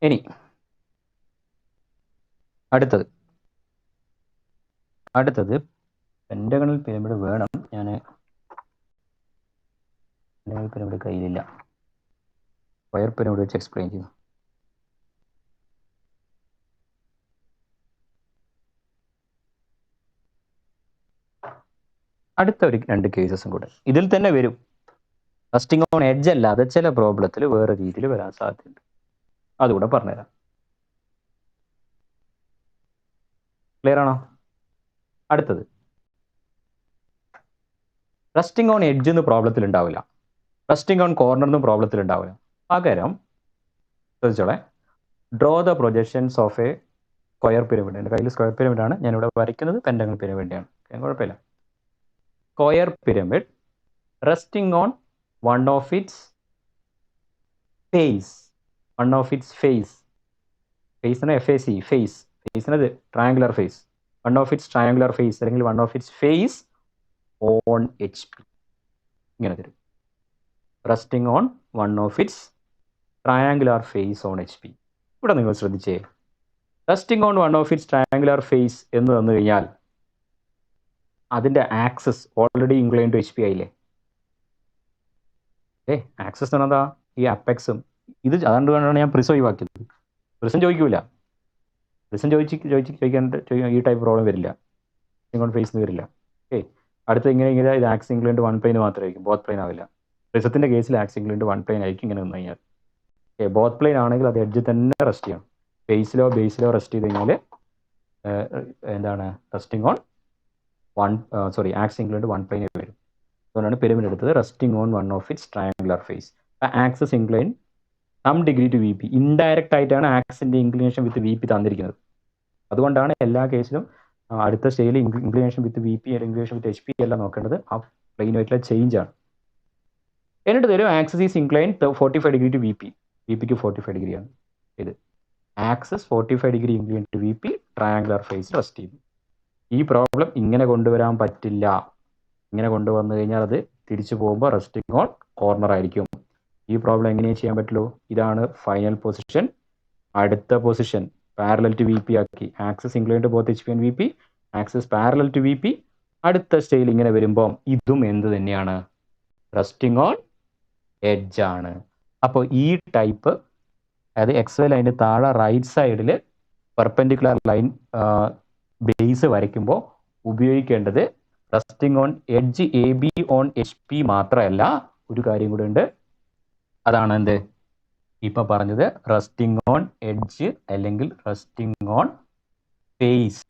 ഇനി അടുത്തത് പെൻഡഗണൽ പിരമിഡ് വേണം. ഞാൻ പെൻഡഗണൽ പിരമിഡ് കയ്യിലില്ല, സ്ക്വയർ പിരമിഡ് വെച്ച് എക്സ്പ്ലെയിൻ ചെയ്യുന്നു. അടുത്ത ഒരു 2 കേസസും കൂടെ ഇതിൽ തന്നെ വരും. റെസ്റ്റിംഗ് ഓൺ എഡ്ജ് അല്ലാതെ ചില പ്രോബ്ലത്തിൽ വേറെ രീതിയിൽ വരാൻ സാധ്യതയുണ്ട്. അതുകൂടെ പറഞ്ഞുതരാം. ക്ലിയർ ആണോ? അടുത്തത് റെസ്റ്റിംഗ് ഓൺ എഡ്ജ് എന്ന് പ്രോബ്ലത്തിൽ ഉണ്ടാവില്ല, റെസ്റ്റിംഗ് ഓൺ കോർണർ എന്നും പ്രോബ്ലത്തിൽ ഉണ്ടാവില്ല. പകരം ശ്രദ്ധിച്ചോളെ, draw the projections of a square pyramid. എൻ്റെ കയ്യിൽ സ്ക്വയർ പിരമിഡാണ്, ഞാനിവിടെ വരയ്ക്കുന്നത് പെൻഡഗണൽ പിരമിഡാണ്. കുഴപ്പമില്ല. Square pyramid resting on one of its face എന്നത് triangular face, one of its triangular face അല്ലെങ്കിൽ one of its face on HP. ഇങ്ങനെ തരും. Resting on one of its triangular face on HP. ഇവിടെ നിങ്ങൾ ശ്രദ്ധിച്ചേ, resting on one of its triangular face എന്ന് തന്നു കഴിഞ്ഞാൽ അതിൻ്റെ access already incline to HP ആയില്ലേ? ആക്സസ് എന്ന് പറഞ്ഞാൽ ഈ അപ്പെക്സും ഇത്, അതുകൊണ്ടാണ് ഞാൻ പ്രിസം ഒഴിവാക്കിയത്. പ്രിസം ചോദിക്കൂല, പ്രിസം ചോദിക്കാണ്ട് ഈ ടൈപ്പ് പ്രോബ്ലം വരില്ല, ഇങ്ങോട്ട് ഫേസ് വരില്ല. അടുത്ത ഇങ്ങനെ ഇത് ആക്സ് ഇൻക്ലൈൻ ടു 1 പ്ലെയിൻ മാത്രമായിരിക്കും, ബോത്ത് പ്ലെയിൻ ആവില്ല. പ്രിസത്തിൻ്റെ കേസിൽ ആക്സ് ഇൻക്ലൈൻ ടു 1 പ്ലെയിൻ ആയിരിക്കും ഇങ്ങനെ വന്നു കഴിഞ്ഞാൽ. ബോത്ത് പ്ലെയിൻ ആണെങ്കിൽ അത് എഡ്ജ് തന്നെ റെസ്റ്റ് ചെയ്യണം. ബേസിലോ റെസ്റ്റ് ചെയ്ത് കഴിഞ്ഞാൽ എന്താണ് resting on axis incline to 1 plane വരും. അതുകൊണ്ടാണ് പിരമിഡ് എടുത്തത്. Resting on one of its triangular face. Axis incline some degree to V P. Indirect ആയിട്ടാണ് ആക്സിന്റെ ഇൻക്ലിനേഷൻ വിത്ത് വി പി തന്നിരിക്കുന്നത്. അതുകൊണ്ടാണ് എല്ലാ കേസിലും അടുത്ത സ്റ്റേജിൽ ഇൻക്ലിനേഷൻ വിത്ത് വി പി അല്ലെങ്കിൽ ഇൻക്ലിനേഷൻ വിത്ത് എച്ച് പി എല്ലാം നോക്കേണ്ടത് ആ പ്ലെയിനുമായിട്ടുള്ള ചേഞ്ച് ആണ്. എന്നിട്ട് തരും axis is incline 45 degree to V P. V പിക്ക് 45 ഡിഗ്രിയാണ്. ഇത് axis 45 degree incline to V P, triangular face rest ചെയ്യും. ഈ പ്രോബ്ലം ഇങ്ങനെ കൊണ്ടുവരാൻ പറ്റില്ല. ഇങ്ങനെ കൊണ്ടുവന്നു കഴിഞ്ഞാൽ അത് തിരിച്ചു പോകുമ്പോൾ റെസ്റ്റിംഗ് ഓൺ കോർണർ ആയിരിക്കും. ഈ പ്രോബ്ലം എങ്ങനെയാണ് ചെയ്യാൻ പറ്റുള്ളൂ? ഇതാണ് ഫൈനൽ പൊസിഷൻ. അടുത്ത position parallel to V P ആക്കി. Axis incline to both H P and V P, axis parallel to V P. അടുത്ത സ്റ്റേജിൽ ഇങ്ങനെ വരുമ്പോൾ ഇതും എന്ത് തന്നെയാണ്? റെസ്റ്റിംഗ് ഓൺ എഡ്ജ് ആണ്. അപ്പോൾ ഈ ടൈപ്പ്, അതായത് എക്സ് ലൈനിന് താഴെ റൈറ്റ് സൈഡിൽ പെർപെൻഡിക്കുലർ ലൈൻ ബേസ് വരയ്ക്കുമ്പോൾ ഉപയോഗിക്കേണ്ടത് resting on edge A B on H P മാത്രമല്ല, ഒരു കാര്യം കൂടെ ഉണ്ട്. അതാണ് എന്ത് ഇപ്പൊ പറഞ്ഞത്, റെസ്റ്റിംഗ് ഓൺ എഡ്ജ് അല്ലെങ്കിൽ resting on face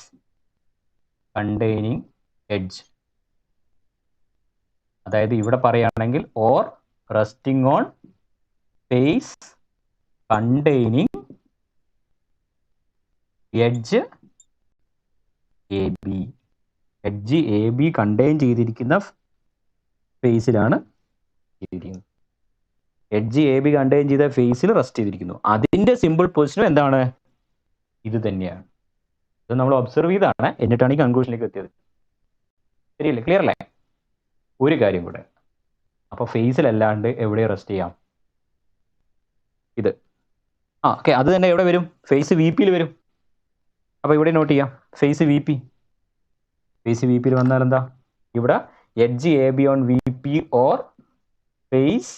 containing edge. അതായത് ഇവിടെ പറയുകയാണെങ്കിൽ or resting on face containing edge A B. Edge A B contain ചെയ്തിരിക്കുന്ന ഫേസിലാണ് ചെയ്തിരിക്കുന്നത്. എഡ്ജ് എ ബി കണ്ടെയ്ൻ ചെയ്ത ഫേസിൽ റെസ്റ്റ് ചെയ്തിരിക്കുന്നു. അതിന്റെ സിമ്പിൾ പൊസിഷനും എന്താണ്? ഇത് തന്നെയാണ്. ഇത് നമ്മൾ ഒബ്സർവ് ചെയ്താണ്, എന്നിട്ടാണ് ഈ കൺക്ലൂഷനിലേക്ക് എത്തിയത്. ശരിയല്ലേ? ക്ലിയർ അല്ലേ? ഒരു കാര്യം കൂടെ, അപ്പൊ ഫേസിലല്ലാണ്ട് എവിടെ റെസ്റ്റ് ചെയ്യാം? ഇത് ഓക്കെ, അത് തന്നെ എവിടെ വരും? ഫേസ് വി പിയിൽ വരും. അപ്പൊ ഇവിടെ നോട്ട് ചെയ്യാം, face V P. Face V പിയിൽ വന്നാൽ എന്താ? ഇവിടെ edge A B on V P or face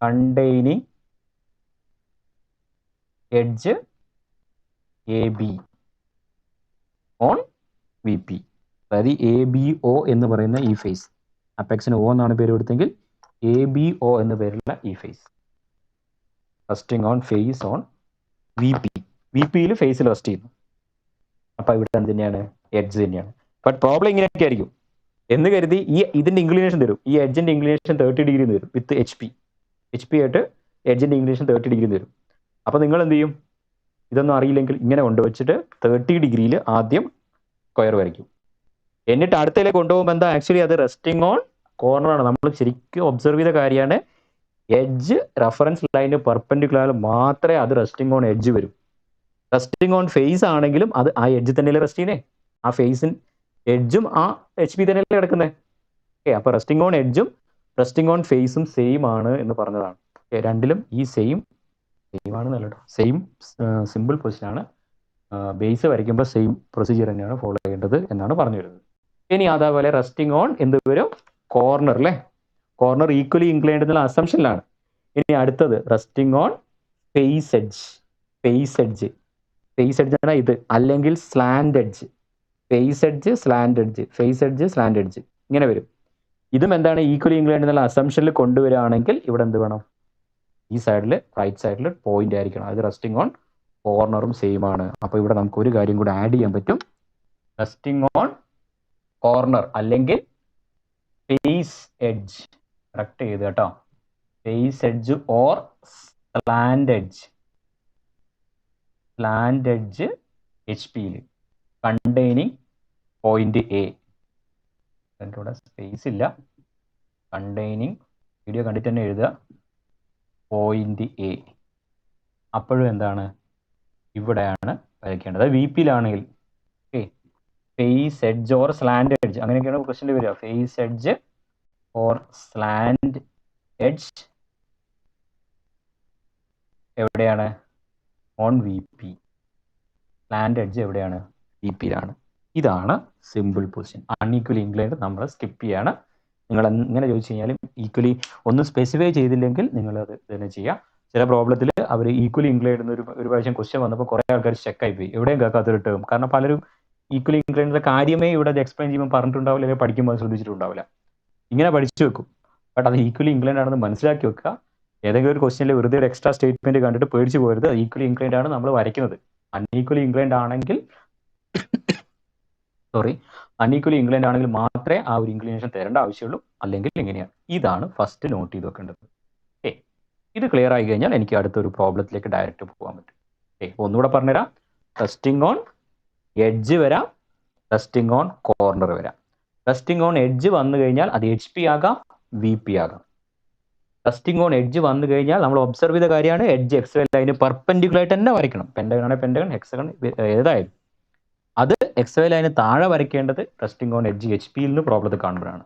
containing edge A B on V P. അതായത് എ ബി ഒ എന്ന് പറയുന്ന ഈ ഫേസ്, അപ്പെക്സിന് ഒ എന്നാണ് പേര് കൊടുത്തെങ്കിൽ എ ബി ഒ എന്ന പേരുള്ള ഈ face resting on face on V P. V പിയിൽ ഫേസിൽ റെസ്റ്റ് ചെയ്യുന്നു. അപ്പൊ ഇവിടെ എന്ത് തന്നെയാണ്? എഡ്ജ് തന്നെയാണ്. ബട്ട് പ്രോബ്ലം ഇങ്ങനെയൊക്കെ ആയിരിക്കും എന്ന് കരുതി ഈ ഇതിന്റെ ഇൻക്ലിനേഷൻ തരും. ഈ എഡ്ജിന്റെ ഇൻക്ലിനേഷൻ 30 ഡിഗ്രി തരും വിത്ത് എച്ച് പി. എച്ച് പി ആയിട്ട് എഡ്ജിന്റെ ഇൻക്ലിനേഷൻ 30 ഡിഗ്രി തരും. അപ്പൊ നിങ്ങൾ എന്ത് ചെയ്യും? ഇതൊന്നും അറിയില്ലെങ്കിൽ ഇങ്ങനെ കൊണ്ടുവച്ചിട്ട് 30 ഡിഗ്രിയിൽ ആദ്യം സ്ക്വയർ വരയ്ക്കും. എന്നിട്ട് അടുത്തതിലേക്ക് കൊണ്ടുപോകുമ്പോൾ എന്താ? ആക്ച്വലി അത് റെസ്റ്റിംഗ് ഓൺ കോർണറാണ്. നമ്മൾ ശരിക്കും ഒബ്സർവ് ചെയ്ത കാര്യമാണ്. എഡ്ജ് റെഫറൻസ് ലൈന് പെർപെൻഡിക്കുലർ മാത്രമേ അത് റെസ്റ്റിംഗ് ഓൺ എഡ്ജ് വരും. റെസ്റ്റിംഗ് ഓൺ ഫേസ് ആണെങ്കിലും അത് ആ എഡ്ജ് തന്നെയല്ലേ റെസ്റ്റ് ചെയ്യുന്നേ? ആ ഫേസിൻ എഡ്ജും ആ എച്ച് പി തന്നെയല്ലേ കിടക്കുന്നത്. ഓക്കെ, അപ്പൊ റെസ്റ്റിംഗ് ഓൺ എഡ്ജും റെസ്റ്റിംഗ് ഓൺ ഫേസും സെയിം ആണ് എന്ന് പറഞ്ഞതാണ്. രണ്ടിലും ഈ സെയിം ആണ് നല്ലട്ടോ. സെയിം സിമ്പിൾ പൊസിഷൻ ആണ്. ബേസ് വരയ്ക്കുമ്പോൾ സെയിം പ്രൊസീജിയർ തന്നെയാണ് ഫോളോ ചെയ്യേണ്ടത് എന്നാണ് പറഞ്ഞു വരുന്നത്. ഇനി അതേപോലെ റെസ്റ്റിംഗ് ഓൺ എന്ത് വരും? കോർണർ അല്ലേ? കോർണർ ഈക്വലി ഇൻക്ലൈൻഡ് എന്നുള്ള അസംഷനിലാണ്. ഇനി അടുത്തത് resting on face edge. Face edge, face edge ആണ് ഇത്, അല്ലെങ്കിൽ slant edge. Face edge, slant edge, face edge, slant edge, ഇങ്ങനെ വരും. ഇതും എന്താണ്? ഈക്വലി ഇൻക്ലൈൻഡ് എന്നുള്ള അസംഷനിൽ കൊണ്ടുവരികയാണെങ്കിൽ ഇവിടെ എന്ത് വേണം? ഈ സൈഡിൽ റൈറ്റ് സൈഡിൽ പോയിന്റ് ആയിരിക്കണം. അത് റെസ്റ്റിംഗ് ഓൺ കോർണറും സെയിം ആണ്. അപ്പോൾ ഇവിടെ നമുക്ക് ഒരു കാര്യം കൂടെ ആഡ് ചെയ്യാൻ പറ്റും. റെസ്റ്റിംഗ് ഓൺ കോർണർ അല്ലെങ്കിൽ ഫേസ് എഡ്ജ്. കറക്റ്റ് ചെയ്ത് കേട്ടോ. Face edge or slant edge. Slant edge H പിയിൽ കണ്ടെയ്നിങ് പോയിന്റ് എ. എൻ്റെ കൂടെ സ്പേസ് ഇല്ല. കണ്ടെയ്നിങ്, വീഡിയോ കണ്ടിട്ട് തന്നെ എഴുതുക, പോയിന്റ് എ. അപ്പോഴും എന്താണ്? ഇവിടെയാണ് വരയ്ക്കേണ്ടത്. വി പിയിലാണെങ്കിൽ okay, face edge or slant edge, അങ്ങനെയൊക്കെയാണ് ക്വസ്റ്റ്യൻ വരിക. Face edge or slant edge എവിടെയാണ്? On V P. Slant edge എവിടെയാണ്? വി പിയിലാണ്. ഇതാണ് സിമ്പിൾ പൊസിഷൻ. അൺഈക്വലി ഇൻക്ലൈൻഡ് നമ്മൾ സ്കിപ്പ് ചെയ്യാണ്. നിങ്ങൾ എങ്ങനെ ചോദിച്ചു കഴിഞ്ഞാലും ഈക്വലി ഒന്നും സ്പെസിഫൈ ചെയ്തില്ലെങ്കിൽ നിങ്ങൾ അത് തന്നെ ചെയ്യുക. ചില പ്രോബ്ലത്തിൽ അവർ ഈക്വലി ഇൻക്ലൈൻഡ് എന്നൊരു പ്രാവശ്യം ക്വസ്റ്റ്യൻ വന്നപ്പോൾ കുറേ ആൾക്കാർ സ്റ്റക്കായി പോയി, എവിടെയും കേൾക്കാത്തൊരു ടേം. കാരണം പലരും ഈക്വലി ഇൻക്ലൈൻഡിന്റെ കാര്യമേ ഇവിടെ അത് എക്സ്പ്ലെയിൻ ചെയ്യുമ്പോൾ പറഞ്ഞിട്ടുണ്ടാവില്ല, അല്ലെങ്കിൽ പഠിക്കുമ്പോൾ ശ്രദ്ധിച്ചിട്ടുണ്ടാവില്ല. ഇങ്ങനെ പഠിച്ചു വെക്കും. ബട്ട് അത് ഈക്വലി ഇൻക്ലൈൻഡ് ആണെന്ന് മനസ്സിലാക്കി വെക്കുക. ഏതെങ്കിലും ഒരു ക്വസ്റ്റ്യനിൽ വെറുതെ ഒരു എക്സ്ട്രാ സ്റ്റേറ്റ്മെന്റ് കണ്ടിട്ട് പേടിച്ച് പോകരുത്. ഈക്വലി ഇൻക്ലൈൻഡ് ആണ് നമ്മൾ വരയ്ക്കുന്നത്. അൺഈക്വലി ഇൻക്ലൈൻഡ് ആണെങ്കിൽ മാത്രം മാത്രമേ ആ ഒരു ഇൻക്ലിനേഷൻ തരേണ്ട ആവശ്യമുള്ളൂ, അല്ലെങ്കിൽ ഇങ്ങനെയാണ്. ഇതാണ് ഫസ്റ്റ് നോട്ട് ചെയ്ത് വെക്കേണ്ടത്. ഓക്കെ, ഇത് ക്ലിയർ ആയി കഴിഞ്ഞാൽ എനിക്ക് അടുത്തൊരു പ്രോബ്ലത്തിലേക്ക് ഡയറക്റ്റ് പോകാൻ പറ്റും. ഓക്കെ, ഒന്നുകൂടെ പറഞ്ഞുതരാം. റെസ്റ്റിംഗ് ഓൺ എഡ്ജ് വരാം, റെസ്റ്റിംഗ് ഓൺ കോർണർ വരാം. റെസ്റ്റിംഗ് ഓൺ എഡ്ജ് വന്നു കഴിഞ്ഞാൽ അത് HP ആകാം, VP ആകാം. റെസ്റ്റിംഗ് ഓൺ എഡ്ജ് വന്നു കഴിഞ്ഞാൽ നമ്മൾ ഒബ്സർവ് ചെയ്ത കാര്യമാണ്, എഡ്ജ് XY ലൈന് പെർപെൻഡിക്കുലർ ആയിട്ട് തന്നെ വരയ്ക്കണം. പെൻഡഗൺ ആണ് പെൻഡഗൺ, ഹെക്സഗൺ ഏതായാലും അത് XY ലൈന് താഴെ വരയ്ക്കേണ്ടത് റെസ്റ്റിംഗ് ഓൺ എഡ്ജ് HP എന്ന് പ്രോബ്ലത്തിൽ കാണുമ്പോഴാണ്.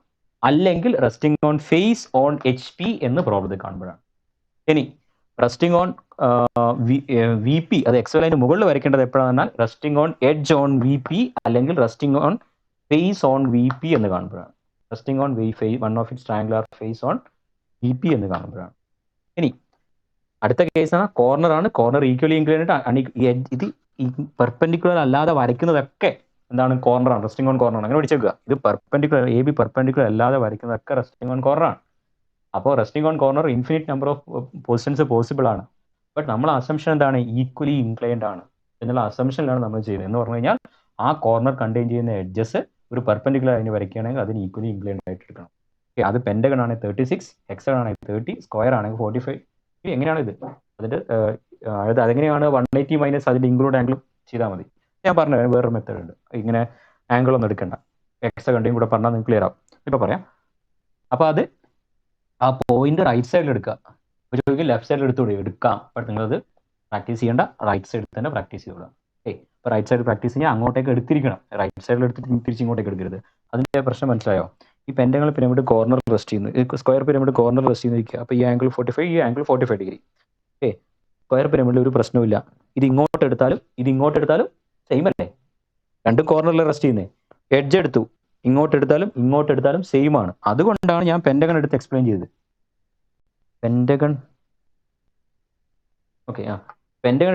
അല്ലെങ്കിൽ resting on face on HP എന്ന് പ്രോബ്ലത്തിൽ കാണുമ്പോഴാണ്. ഇനി റെസ്റ്റിംഗ് ഓൺ VP അത് XY ലൈന് മുകളിൽ വരയ്ക്കേണ്ടത് എപ്പോഴാണ്? Resting on edge on VP അല്ലെങ്കിൽ resting on face on VP എന്ന് കാണുമ്പോഴാണ്. Resting on one of its triangular face on VP എന്ന് കാണുമ്പോഴാണ്. ഇനി അടുത്ത കേസാണ് കോർണർ ആണ്. കോർണർ ഈക്വലി ഇൻക്ലൈൻഡ്, ഇത് പെർപെൻഡിക്കുലർ അല്ലാതെ വരയ്ക്കുന്നതൊക്കെ എന്താണ്? കോർണറാണ്, റെസ്റ്റിംഗ് ഓൺ കോർണർ. അങ്ങനെ പഠിച്ചേക്കുക. ഇത് പെർപെൻഡിക്കുലർ AB പെർപെൻഡിക്കുലർ അല്ലാതെ വരയ്ക്കുന്നതൊക്കെ റെസ്റ്റിംഗ് ഓൺ കോർണറാണ്. അപ്പോൾ resting on corner infinite number of positions possible ആണ്. ബട്ട് നമ്മളെ അസംഷൻ എന്താണ്? ഈക്വലി ഇൻക്ലൈൻഡ് ആണ് എന്നുള്ള അസംഷനിലാണ് നമ്മൾ ചെയ്യുന്നത്. എന്ന് പറഞ്ഞു കഴിഞ്ഞാൽ ആ കോർണർ കണ്ടെയ്ൻ ചെയ്യുന്ന എഡ്ജസ് ഒരു പെർപെൻഡിക്കുലർ അതിന് വരയ്ക്കുകയാണെങ്കിൽ അതിന് ഈക്വലി ഇൻക്ലൈൻഡ് ആയിട്ട് എടുക്കണം. ഓക്കെ, അത് പെൻഡഗൺ ആണെങ്കിൽ 36, ഹെക്സഗൺ ആണെങ്കിൽ 30, സ്ക്വയർ ആണെങ്കിൽ 45. എങ്ങനെയാണ് ഇത്? അതിന്റെ അതെങ്ങനെയാണ്? 180 മൈനസ് അതിന്റെ ഇൻക്ലൂഡ് ആംഗിൾ ചെയ്താൽ മതി. ഞാൻ പറഞ്ഞു വേറൊരു മെത്തേഡ് ഉണ്ട്. ഇങ്ങനെ ആംഗിൾ ഒന്നും എടുക്കണ്ട, ഹെക്സഗണിന്റെയും കൂടെ പറഞ്ഞാൽ നിങ്ങൾക്ക് ക്ലിയർ ആവും. ഇപ്പൊ പറയാം. അപ്പൊ അത് ആ പോയിന്റ് റൈറ്റ് സൈഡിൽ എടുക്കുക. ഒരിക്കലും ലെഫ്റ്റ് സൈഡിൽ എടുക്കാം. ബട്ട് നിങ്ങളത് പ്രാക്ടീസ് ചെയ്യേണ്ട, റൈറ്റ് സൈഡിൽ തന്നെ പ്രാക്ടീസ് ചെയ്യുക. ഓക്കെ, ഇപ്പൊ റൈറ്റ് സൈഡിൽ പ്രാക്ടീസ് ചെയ്യാൻ അങ്ങോട്ടേക്ക് എടുത്തിരിക്കണം. റൈറ്റ് സൈഡിൽ എടുത്തിട്ട് തിരിച്ച് ഇങ്ങോട്ടേക്ക് എടുക്കരുത്. അതിന്റെ പ്രശ്നം മനസ്സിലായോ? ഈ പെൻഡഗൺ പിരമിഡ് കോർണർ റെസ്റ്റ് ചെയ്യുന്നു, സ്ക്വയർ പിരമിഡ് കോർണർ റെസ്റ്റ് ചെയ്യുന്നിരിക്കുക. അപ്പോൾ ഈ ആംഗിൾ 45, ഈ ആംഗിൾ 45 ഡിഗ്രി. ഓക്കെ, സ്ക്വയർ പിരമിഡിൽ ഒരു പ്രശ്നമില്ല. ഇത് ഇങ്ങോട്ട് എടുത്താലും സെയിം അല്ലേ? രണ്ടും കോർണറിൽ റെസ്റ്റ് ചെയ്യുന്നത്. എഡ്ജ് എടുത്തു, ഇങ്ങോട്ട് എടുത്താലും സെയിം ആണ്. അതുകൊണ്ടാണ് ഞാൻ പെൻഡഗൺ എടുത്ത് എക്സ്പ്ലെയിൻ ചെയ്തത്. പെൻഡഗൺ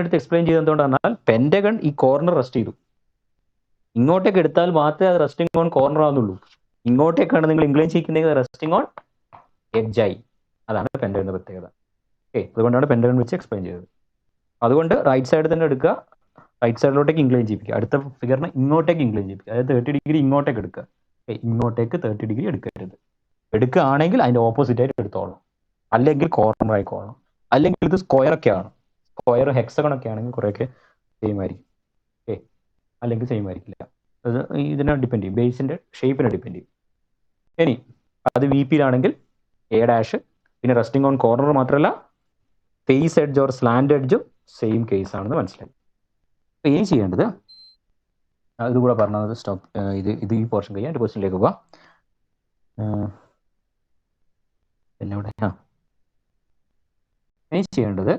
എടുത്ത് എക്സ്പ്ലെയിൻ ചെയ്തത് എന്തുകൊണ്ടാണ്? പെൻഡഗൺ ഈ കോർണർ റെസ്റ്റ് ചെയ്തു. ഇങ്ങോട്ടേക്ക് എടുത്താൽ മാത്രമേ അത് റെസ്റ്റിംഗ് ഓൺ കോർണർ ആവുന്നുള്ളൂ. ഇങ്ങോട്ടേക്കാണ് നിങ്ങൾ ഇൻക്ലൈൻ ചെയ്യുന്നത്, റെസ്റ്റിംഗ് ഓൺ എഡ്ജായി. അതാണ് പെൻഡഗണിന്റെ പ്രത്യേകത. ഓക്കെ, അതുകൊണ്ടാണ് പെൻഡഗൺ വെച്ച് എക്സ്പ്ലെയിൻ ചെയ്തത്. അതുകൊണ്ട് റൈറ്റ് സൈഡ് തന്നെ എടുക്കുക, റൈറ്റ് സൈഡിലോട്ടേക്ക് ഇൻക്ലൈൻ ചെയ്യിപ്പിക്കുക. അടുത്ത ഫിഗറിന് ഇങ്ങോട്ടേക്ക് ഇൻക്ലൈൻ ചെയ്യിപ്പിക്കുക. അതായത് 30 ഡിഗ്രി ഇങ്ങോട്ടേക്ക് എടുക്കുക. ഇങ്ങോട്ടേക്ക് 30 ഡിഗ്രി എടുക്കരുത്. എടുക്കുകയാണെങ്കിൽ അതിന്റെ ഓപ്പോസിറ്റ് ആയിട്ട് എടുത്തോളണം, അല്ലെങ്കിൽ കോർണർ ആയിക്കോളണം. അല്ലെങ്കിൽ ഇത് സ്ക്വയർ ഒക്കെയാണ്, സ്ക്വയർ ഹെക്സഗൺ ഒക്കെ ആണെങ്കിൽ കുറേയൊക്കെ സെയിം ആയിരിക്കും. ഓക്കെ, അല്ലെങ്കിൽ സെയിം ആയിരിക്കില്ല. അത് ഇതിനെ ഡിപ്പെൻഡ് ചെയ്യും, ബേസിന്റെ ഷേപ്പിനെ ഡിപ്പെൻഡ് ചെയ്യും. ഇനി അത് VP-യിലാണെങ്കിൽ A', പിന്നെ റെസ്റ്റിംഗ് ഓൺ കോർണർ മാത്രമല്ല ഫേസ് എഡ്ജ് ഓർ സ്ലാൻഡ് എഡ്ജും സെയിം കേസ് ആണെന്ന് മനസ്സിലായി. അപ്പോൾ ഇനി ചെയ്യേണ്ടത് ഇതുകൂടെ പറഞ്ഞത് സ്റ്റോപ്പ്, ഇത് ഈ പോർഷൻ കഴിയാൻ ഒരു പോർഷനിലേക്ക് പോവാം. പിന്നെ ഇവിടെ ഇനി ചെയ്യേണ്ടത്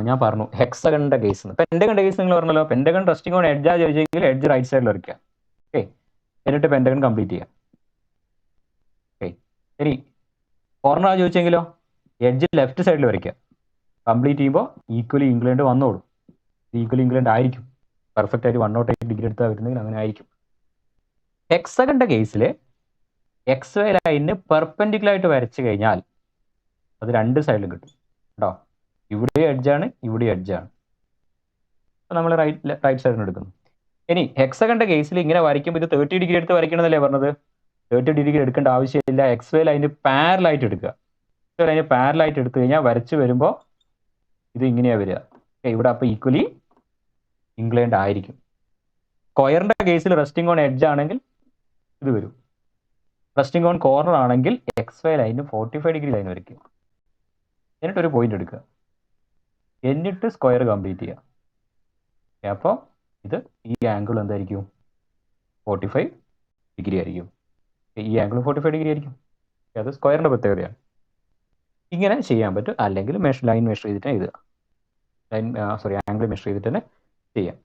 ഞാൻ പറഞ്ഞു ഹെക്സഗണിന്റെ കേസ്. പെൻഡഗണിന്റെ കേസ് നിങ്ങൾ പറഞ്ഞല്ലോ. പെൻഡഗൺ റെസ്റ്റിംഗ് ഓൺ എഡ്ജാ ചോദിച്ചെങ്കിൽ എഡ്ജ് റൈറ്റ് സൈഡിൽ വരയ്ക്കുക. ഓക്കെ, എന്നിട്ട് പെൻഡഗൺ കംപ്ലീറ്റ് ചെയ്യാം. ഓക്കെ, ഇനി കോർണർ ചോദിച്ചെങ്കിലോ എഡ്ജ് ലെഫ്റ്റ് സൈഡിൽ വരയ്ക്കുക. കംപ്ലീറ്റ് ചെയ്യുമ്പോൾ ഈക്വലി ഇൻക്ലൈൻഡ് വന്നോളും. ഈക്വലി ഇൻക്ലൈൻഡ് ആയിരിക്കും. പെർഫെക്റ്റ് ആയിട്ട് 108 ഡിഗ്രി എടുത്താൽ വരുന്നെങ്കിൽ അങ്ങനെ ആയിരിക്കും. ഹെക്സഗണിന്റെ കേസിൽ XY ലൈനിന് പെർപെൻഡിക്കുലർ ആയിട്ട് വരച്ചു കഴിഞ്ഞാൽ അത് രണ്ട് സൈഡിലും കിട്ടും കേട്ടോ. ഇവിടെ എഡ്ജാണ്, ഇവിടെ എഡ്ജാണ്. അപ്പോൾ നമ്മൾ റൈറ്റ് സൈഡിന് എടുക്കുന്നു. ഇനി ഹെക്സഗണിന്റെ കേസിൽ ഇങ്ങനെ വരയ്ക്കുമ്പോൾ ഇത് 30 ഡിഗ്രി എടുത്ത് വരയ്ക്കണമെന്നല്ലേ പറഞ്ഞത്? 30 ഡിഗ്രി എടുക്കേണ്ട ആവശ്യമില്ല. XY ലൈന് പാരലായിട്ട് എടുക്കുക. XY ലൈന് പാരലായിട്ട് എടുത്തു കഴിഞ്ഞാൽ വരച്ച് വരുമ്പോൾ ഇത് ഇങ്ങനെയാണ് വരിക. ഇവിടെ അപ്പോൾ ഈക്വലി ഇൻക്ലൈൻഡ് ആയിരിക്കും. സ്ക്വയറിന്റെ കേസിൽ റെസ്റ്റിംഗ് ഓൺ എഡ്ജ് ആണെങ്കിൽ ഇത് വരും. റെസ്റ്റിംഗ് ഓൺ കോർണർ ആണെങ്കിൽ XY ലൈന് 45 ഡിഗ്രി ലൈൻ വരയ്ക്കും. എന്നിട്ടൊരു പോയിന്റ് എടുക്കുക, എന്നിട്ട് സ്ക്വയർ കംപ്ലീറ്റ് ചെയ്യുക. അപ്പോൾ ഇത് ഈ ആംഗിൾ എന്തായിരിക്കും? 45 ഡിഗ്രി ആയിരിക്കും. ഈ ആംഗിൾ 45 ഡിഗ്രി ആയിരിക്കും. അത് സ്ക്വയറിന്റെ പ്രത്യേകതയാണ്. ഇങ്ങനെ ചെയ്യാൻ പറ്റും. അല്ലെങ്കിൽ ലൈൻ മെഷർ ചെയ്തിട്ട് എഴുതുക. ആംഗിൾ മെഷർ ചെയ്തിട്ട് തന്നെ ചെയ്യാം.